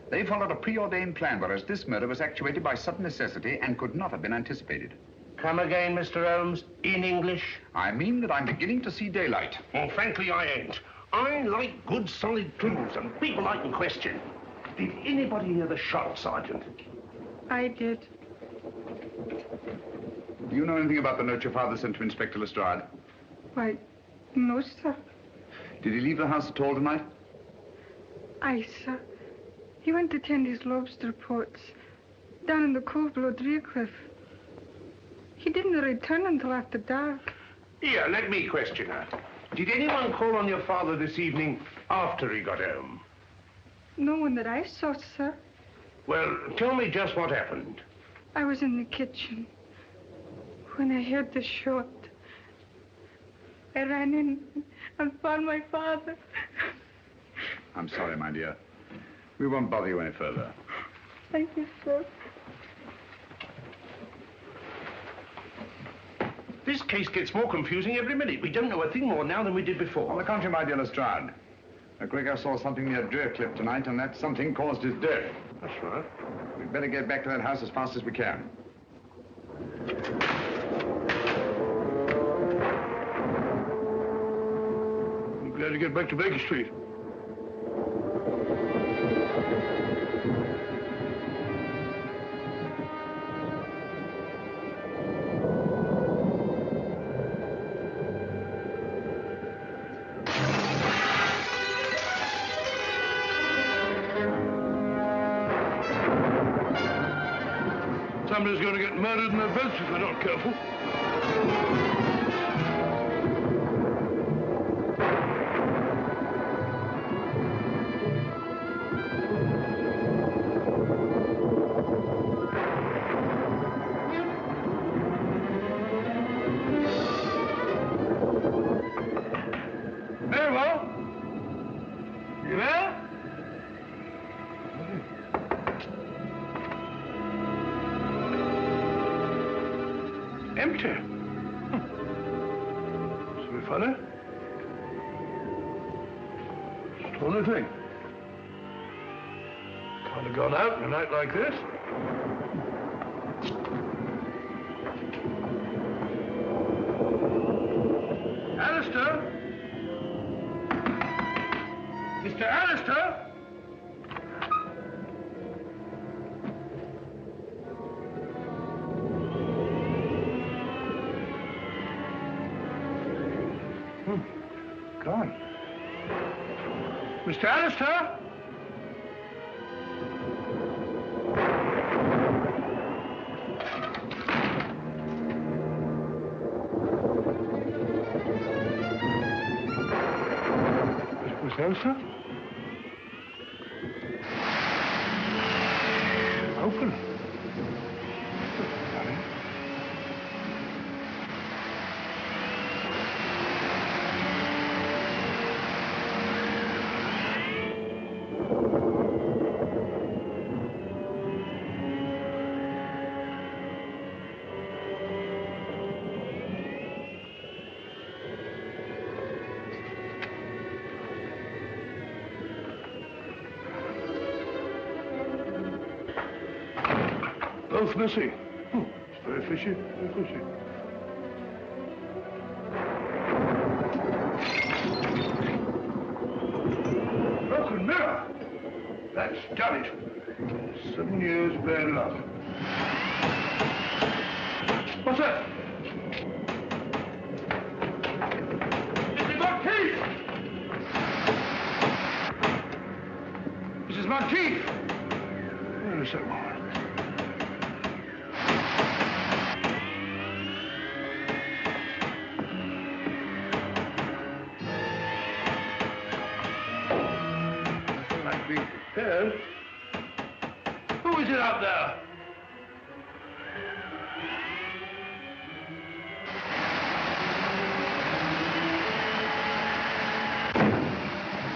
They followed a preordained plan, whereas this murder was actuated by sudden necessity and could not have been anticipated. Come again, Mr. Holmes, in English? I mean that I'm beginning to see daylight. Well, frankly, I ain't. I like good, solid clues and people I can question. Did anybody hear the shot, Sergeant? I did. Do you know anything about the note your father sent to Inspector Lestrade? Why, no, sir. Did he leave the house at all tonight? Aye, sir. He went to tend his lobster pots down in the cove below Drearcliff. He didn't return until after dark. Here, let me question her. Did anyone call on your father this evening after he got home? No one that I saw, sir. Well, tell me just what happened. I was in the kitchen. When I heard the shot, I ran in and found my father. I'm sorry, my dear. We won't bother you any further. Thank you, sir. This case gets more confusing every minute. We don't know a thing more now than we did before. On the contrary, my dear Lestrade. McGregor saw something near Drearcliff tonight, and that something caused his death. That's right. We'd better get back to that house as fast as we can. I'm glad to get back to Baker Street. Somebody's going to get murdered in their beds if they're not careful. Mabel? You there? Empty. It's very funny. It's the only thing. Can't have gone out in a night like this. Alistair? Mr. Alistair? Gone. Mr. Alistair? Mr. Alistair? Open. Both missing. It's very fishy, very fishy. Broken mirror. That's done it. 7 years bad luck. What's that? Mrs. Monteith! Mrs. Monteith! Where is that woman? Ed? Who is it out there?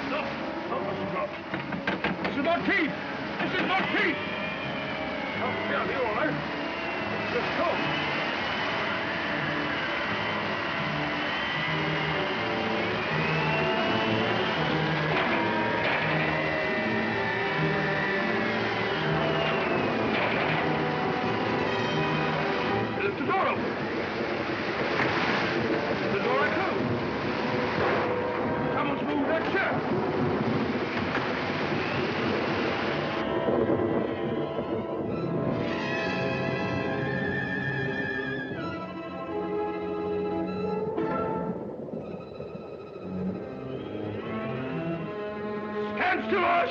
No, Mrs. Ross. Mrs. Monteith! Mrs. Monteith! Oh, yeah, here, all right. Let's go.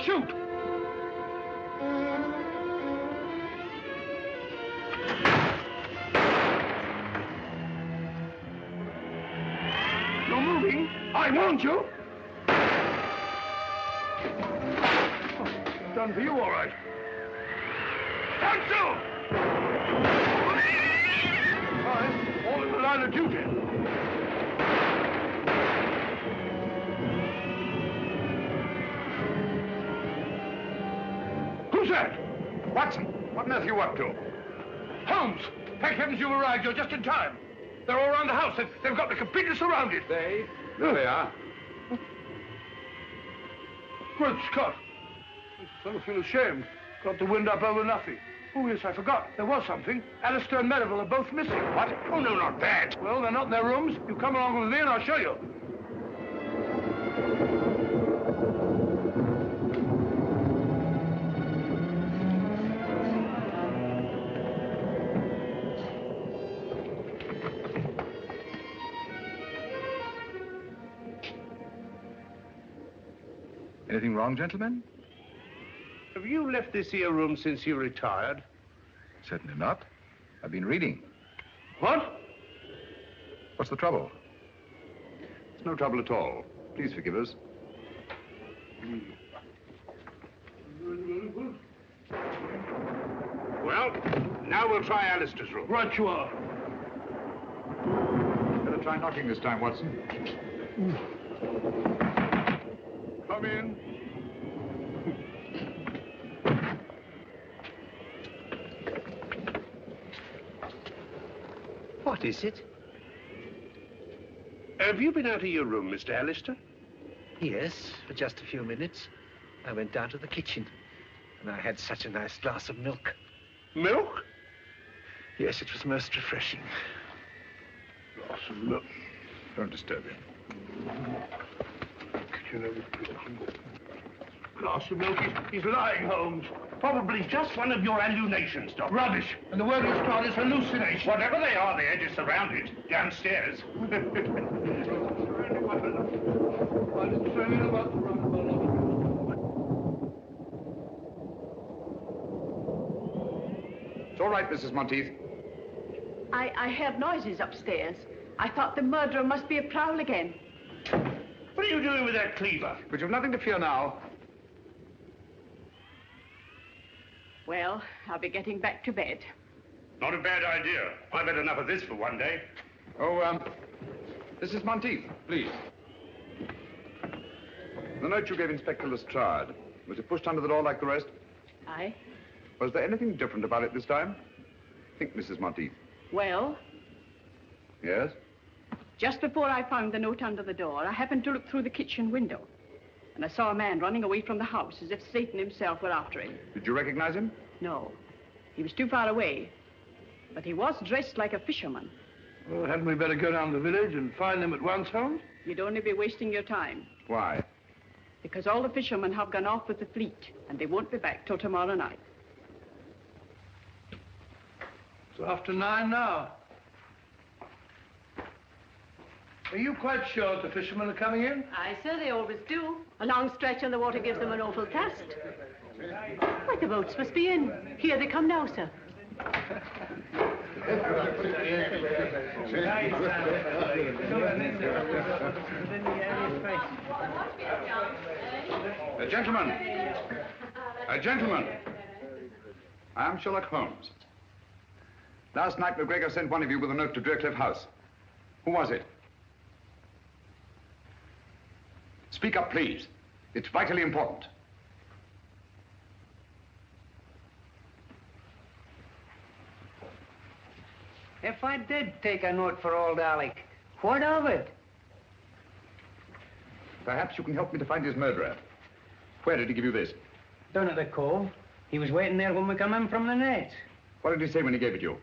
Shoot! You're moving. I warned you. Oh, done for you, all right. Stand still! Fine. All in the line of duty. Who's that? Watson, what on earth are you up to? Holmes! Thank heavens you've arrived. You're just in time. They're all around the house. They've got me completely surrounded. There they are. Great Scott. This fellow feels ashamed. Got the wind up over nothing. Oh, yes, I forgot. There was something. Alistair and Merivale are both missing. What? Oh, no, not that. Well, they're not in their rooms. You come along with me and I'll show you. Anything wrong, gentlemen? Have you left this here room since you retired? Certainly not. I've been reading. What? What's the trouble? It's no trouble at all. Please forgive us. Well, now we'll try Alistair's room. Right you are. Better try knocking this time, Watson. Come in. What is it? Have you been out of your room, Mr. Alistair? Yes, for just a few minutes. I went down to the kitchen, and I had such a nice glass of milk. Milk? Yes, it was most refreshing. Glass of milk. Don't disturb him. Glass of milk. He's lying, Holmes. Probably just one of your hallucinations, Doctor. Rubbish. And the word he's got is hallucination. Whatever they are, they're just surrounded downstairs. It's all right, Mrs. Monteith. I heard noises upstairs. I thought the murderer must be a prowl again. What are you doing with that cleaver? But you've nothing to fear now. Well, I'll be getting back to bed. Not a bad idea. I've had enough of this for one day. Oh, Mrs. Monteith, please. The note you gave Inspector Lestrade, was it pushed under the door like the rest? Aye. Was there anything different about it this time? Think, Mrs. Monteith. Well, Yes? just before I found the note under the door, I happened to look through the kitchen window. And I saw a man running away from the house as if Satan himself were after him. Did you recognize him? No. He was too far away. But he was dressed like a fisherman. Well, hadn't we better go down to the village and find them at once, Holmes? You'd only be wasting your time. Why? Because all the fishermen have gone off with the fleet, and they won't be back till tomorrow night. It's after 9 now. Are you quite sure the fishermen are coming in? Aye, sir, they always do. A long stretch on the water gives them an awful cast. Why, the boats must be in. Here they come now, sir. Gentlemen. I am Sherlock Holmes. Last night, McGregor sent one of you with a note to Drearcliff House. Who was it? Speak up, please. It's vitally important. If I did take a note for old Alec, what of it? Perhaps you can help me to find his murderer. Where did he give you this? Down at the cove. He was waiting there when we come in from the net. What did he say when he gave it you?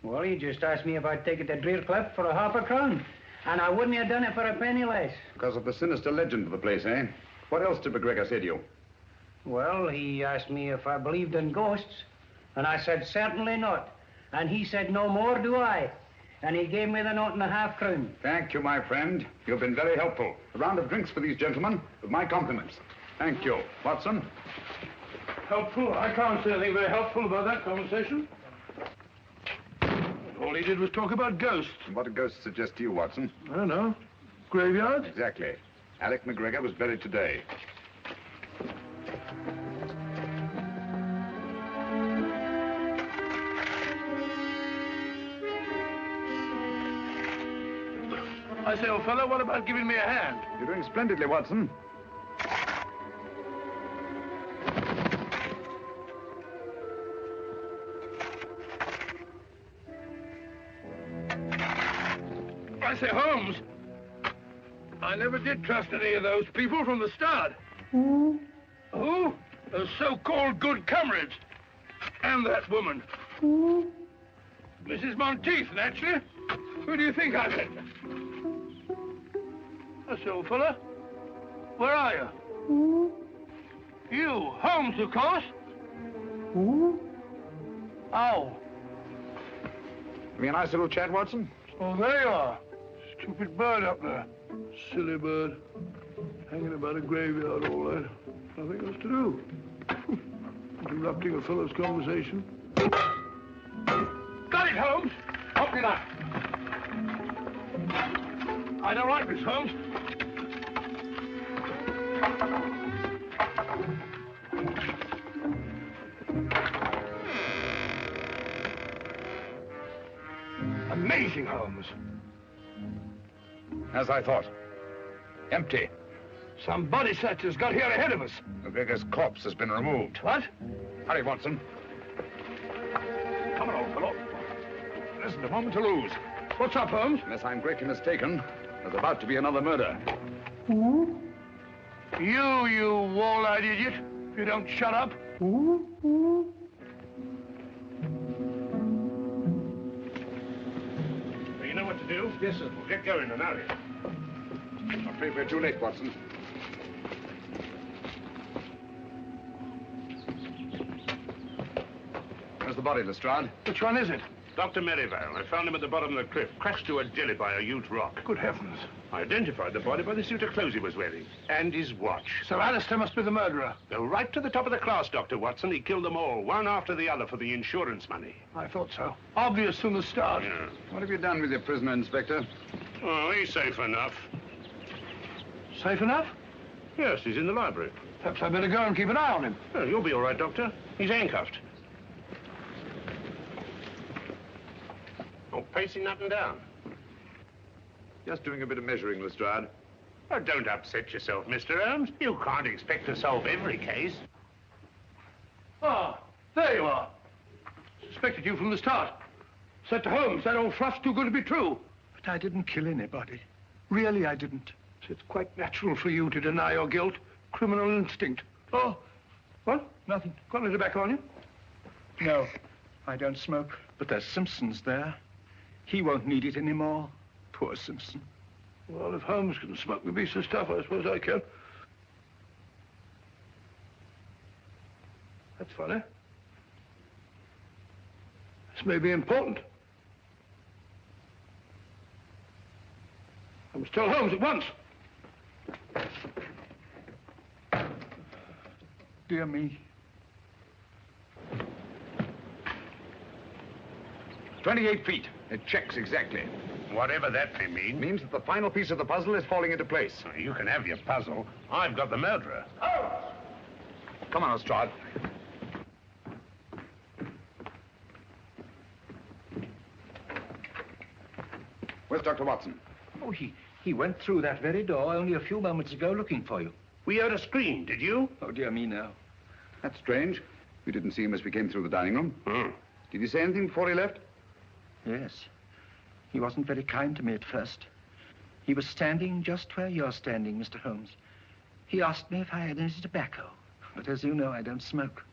Well, he just asked me if I'd take it to Drearcliff for £0.50. And I wouldn't have done it for a penny less. Because of the sinister legend of the place, eh? What else did McGregor say to you? Well, he asked me if I believed in ghosts. And I said, certainly not. And he said, no more do I. And he gave me the note and £0.50. Thank you, my friend. You've been very helpful. A round of drinks for these gentlemen, with my compliments. Thank you. Watson? Helpful? I can't say anything very helpful about that conversation. All he did was talk about ghosts. And what do ghosts suggest to you, Watson? I don't know. Graveyard? Exactly. Alec McGregor was buried today. I say, old fellow, what about giving me a hand? You're doing splendidly, Watson. I say, Holmes, I never did trust any of those people from the start. Who? Those so-called good comrades. And that woman. Mrs. Monteith, naturally. Who do you think I met? That's old fella. Where are you? You, Holmes, of course. Oh. Give me a nice little chat, Watson. Oh, there you are. Stupid bird up there. Silly bird. Hanging about a graveyard all that. Nothing else to do. Interrupting a fellow's conversation. Got it, Holmes. Up it up. I don't like this, Holmes. Amazing, Holmes. As I thought. Empty. Some body snatchers got here ahead of us. McGregor's corpse has been removed. What? Hurry, Watson. Come on, old fellow. There isn't a moment to lose. What's up, Holmes? Unless I'm greatly mistaken, there's about to be another murder. You wall-eyed idiot. If you don't shut up. You know what to do? Yes, sir. We'll get going and hurry. I'm afraid we're too late, Watson. Where's the body, Lestrade? Which one is it? Dr. Merivale. I found him at the bottom of the cliff, crashed to a jelly by a huge rock. Good heavens. I identified the body by the suit of clothes he was wearing. And his watch. So Alistair must be the murderer. Go right to the top of the class, Dr. Watson. He killed them all, one after the other, for the insurance money. I thought so. Obvious from the start. Yeah. What have you done with your prisoner, Inspector? Oh, he's safe enough. Safe enough? Yes, he's in the library. Perhaps I better go and keep an eye on him. Oh, you'll be all right, Doctor. He's handcuffed. Oh, pacing up and down. Just doing a bit of measuring, Lestrade. Oh, don't upset yourself, Mr. Holmes. You can't expect to solve every case. Ah, there you are. Suspected you from the start. Said to Holmes, that old fluff's too good to be true. But I didn't kill anybody. Really, I didn't. It's quite natural for you to deny your guilt. Criminal instinct. Oh, what? Nothing. Got any tobacco on you? No, I don't smoke. But there's Simpson's there. He won't need it anymore. Poor Simpson. Well, if Holmes can smoke me piece of stuff, I suppose I can. That's funny. This may be important. I must tell Holmes at once. Dear me. 28 feet. It checks exactly. Whatever that may mean. Means that the final piece of the puzzle is falling into place. You can have your puzzle. I've got the murderer. Come on, Lestrade. Where's Dr. Watson? Oh, he went through that very door only a few moments ago looking for you. We heard a scream, did you? Oh, dear me, no. That's strange. We didn't see him as we came through the dining room. Did he say anything before he left? Yes. He wasn't very kind to me at first. He was standing just where you're standing, Mr. Holmes. He asked me if I had any tobacco, but as you know, I don't smoke.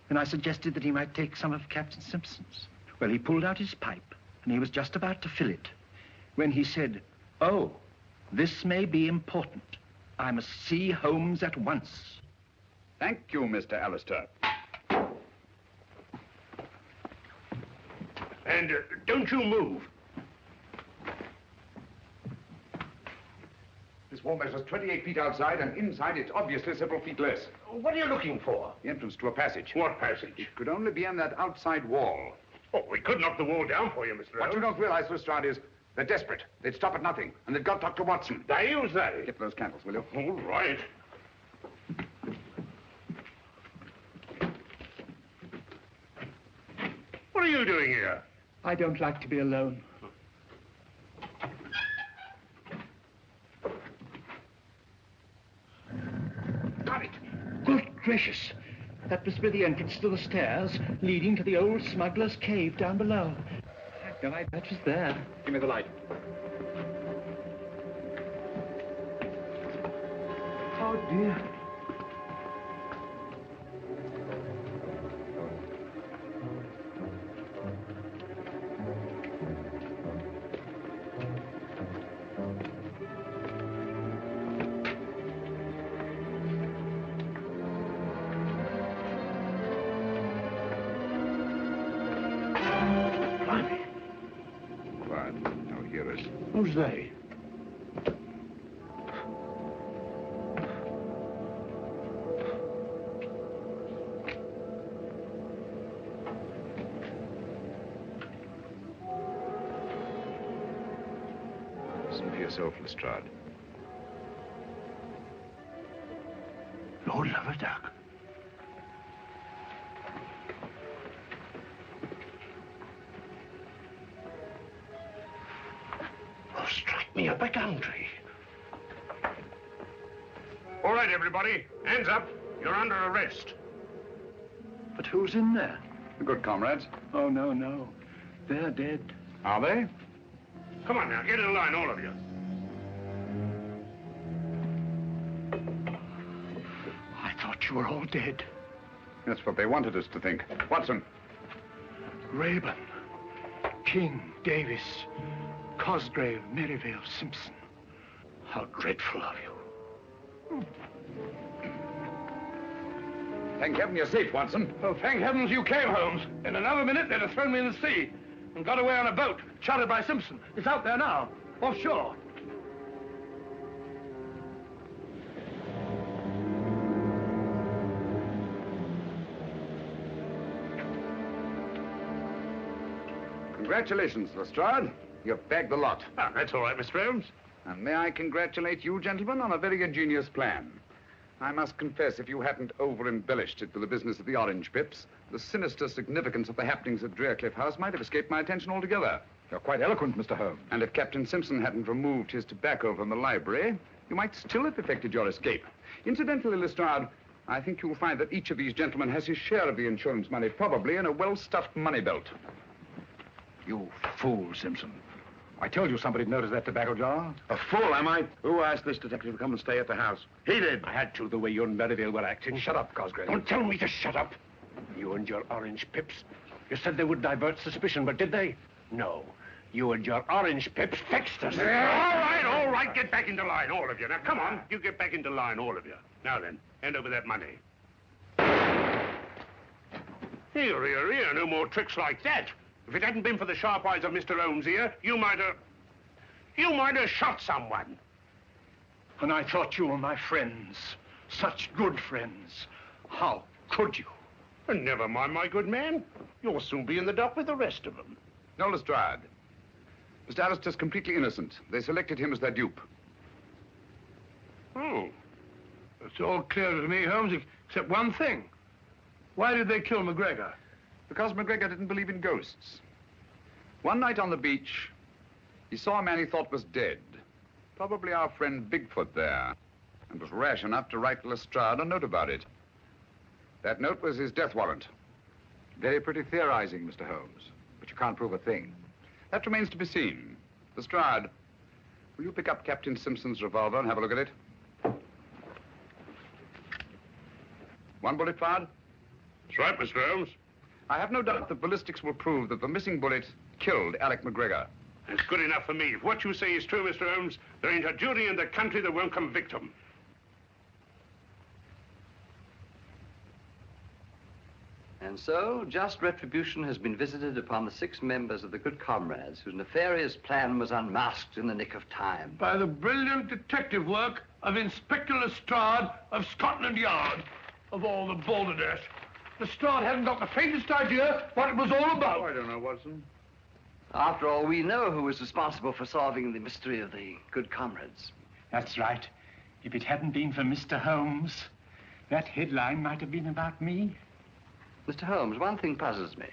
And I suggested that he might take some of Captain Simpson's. Well, he pulled out his pipe, and he was just about to fill it, when he said, "Oh, this may be important. I must see Holmes at once." Thank you, Mr. Alistair. And don't you move. This wall measures 28 feet outside, and inside it's obviously several feet less. What are you looking for? The entrance to a passage. What passage? It could only be on that outside wall. Oh, we could knock the wall down for you, Mr. What you don't realize, Lestrade, is They're desperate. They'd stop at nothing. And they've got Dr. Watson. They use that. Get those candles, will you? All right. What are you doing here? I don't like to be alone. Got it. Good gracious. That must be the entrance to the stairs leading to the old smuggler's cave down below. I had no idea that was there. Give me the light. Oh, dear. Who's they? Listen to yourself, Lestrade. Lord Lavadoc. Strike me up a country. All right, everybody. Hands up. You're under arrest. But who's in there? The good comrades. Oh, no, no. They're dead. Are they? Come on now, get in line, all of you. I thought you were all dead. That's what they wanted us to think. Watson. Raeburn, King, Davis, Cosgrave, Merivale, Simpson. How dreadful of you. Thank heaven you're safe, Watson. Oh, thank heavens you came, Holmes. In another minute, they'd have thrown me in the sea and got away on a boat, chartered by Simpson. It's out there now, offshore. Congratulations, Lestrade. You've bagged the lot. Ah, that's all right, Mr. Holmes. And may I congratulate you, gentlemen, on a very ingenious plan. I must confess, if you hadn't over-embellished it with the business of the orange pips, the sinister significance of the happenings at Drearcliff House might have escaped my attention altogether. You're quite eloquent, Mr. Holmes. And if Captain Simpson hadn't removed his tobacco from the library, you might still have effected your escape. Incidentally, Lestrade, I think you'll find that each of these gentlemen has his share of the insurance money, probably in a well-stuffed money belt. You fool, Simpson. I told you somebody'd noticed that tobacco jar. A fool, am I? Who asked this detective to come and stay at the house? He did. I had to, the way you and Merivale were acting. Shut up, Cosgrave. Don't tell me to shut up. You and your orange pips. You said they would divert suspicion, but did they? No. You and your orange pips fixed us. All right, get back into line, all of you. Now, come on, you get back into line, all of you. Now then, hand over that money. Here, no more tricks like that. If it hadn't been for the sharp eyes of Mr. Holmes here, you might have shot someone. And I thought you were my friends. Such good friends. How could you? And never mind, my good man. You'll soon be in the dock with the rest of them. No, Lestrade. Mr. Alistair's completely innocent. They selected him as their dupe. Oh. It's all clear to me, Holmes, except one thing. Why did they kill McGregor? Because McGregor didn't believe in ghosts. One night on the beach, he saw a man he thought was dead. Probably our friend Bigfoot there. And was rash enough to write Lestrade a note about it. That note was his death warrant. Very pretty theorizing, Mr. Holmes. But you can't prove a thing. That remains to be seen. Lestrade, will you pick up Captain Simpson's revolver and have a look at it? One bullet fired? That's right, Mr. Holmes. I have no doubt that ballistics will prove that the missing bullet killed Alec McGregor. That's good enough for me. If what you say is true, Mr. Holmes, there ain't a jury in the country that won't convict him. And so, just retribution has been visited upon the 6 members of the Good Comrades whose nefarious plan was unmasked in the nick of time. By the brilliant detective work of Inspector Lestrade of Scotland Yard. Of all the balderdash. Lestrade hadn't got the faintest idea what it was all about. Oh, I don't know, Watson. After all, we know who was responsible for solving the mystery of the good comrades. That's right. If it hadn't been for Mr. Holmes, that headline might have been about me. Mr. Holmes, one thing puzzles me.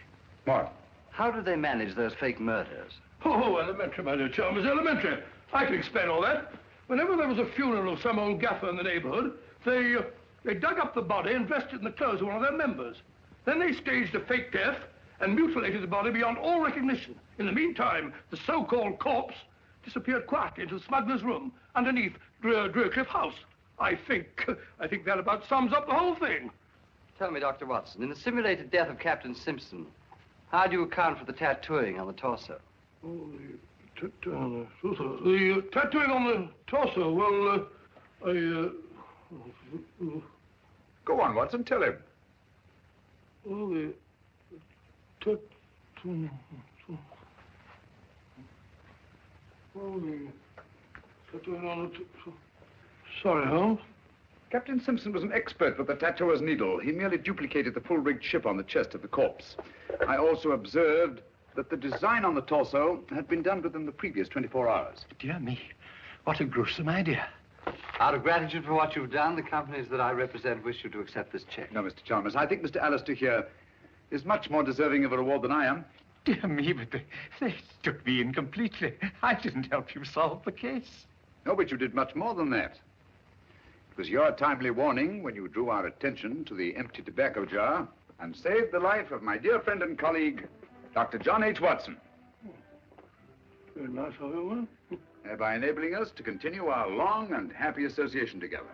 What? How did they manage those fake murders? Oh, elementary, my dear Chalmers, elementary. I can explain all that. Whenever there was a funeral of some old gaffer in the neighborhood, they dug up the body and dressed it in the clothes of one of their members. Then they staged a fake death and mutilated the body beyond all recognition. In the meantime, the so-called corpse disappeared quietly into the smuggler's room underneath Drearcliff House. I think that about sums up the whole thing. Tell me, Dr. Watson, in the simulated death of Captain Simpson, how do you account for the tattooing on the torso? Oh, the tattooing on the torso, well, Go on, Watson, tell him. Well, the tattooing... Well, the tattooing on the... Sorry, Holmes. Captain Simpson was an expert with the tattooer's needle. He merely duplicated the full-rigged ship on the chest of the corpse. I also observed that the design on the torso had been done within the previous 24 hours. Dear me, what a gruesome idea. Out of gratitude for what you've done, the companies that I represent wish you to accept this check. No, Mr. Chalmers, I think Mr. Alistair here is much more deserving of a reward than I am. Dear me, but they took me in completely. I didn't help you solve the case. No, but you did much more than that. It was your timely warning when you drew our attention to the empty tobacco jar and saved the life of my dear friend and colleague, Dr. John H. Watson. Very nice of you, Thereby enabling us to continue our long and happy association together.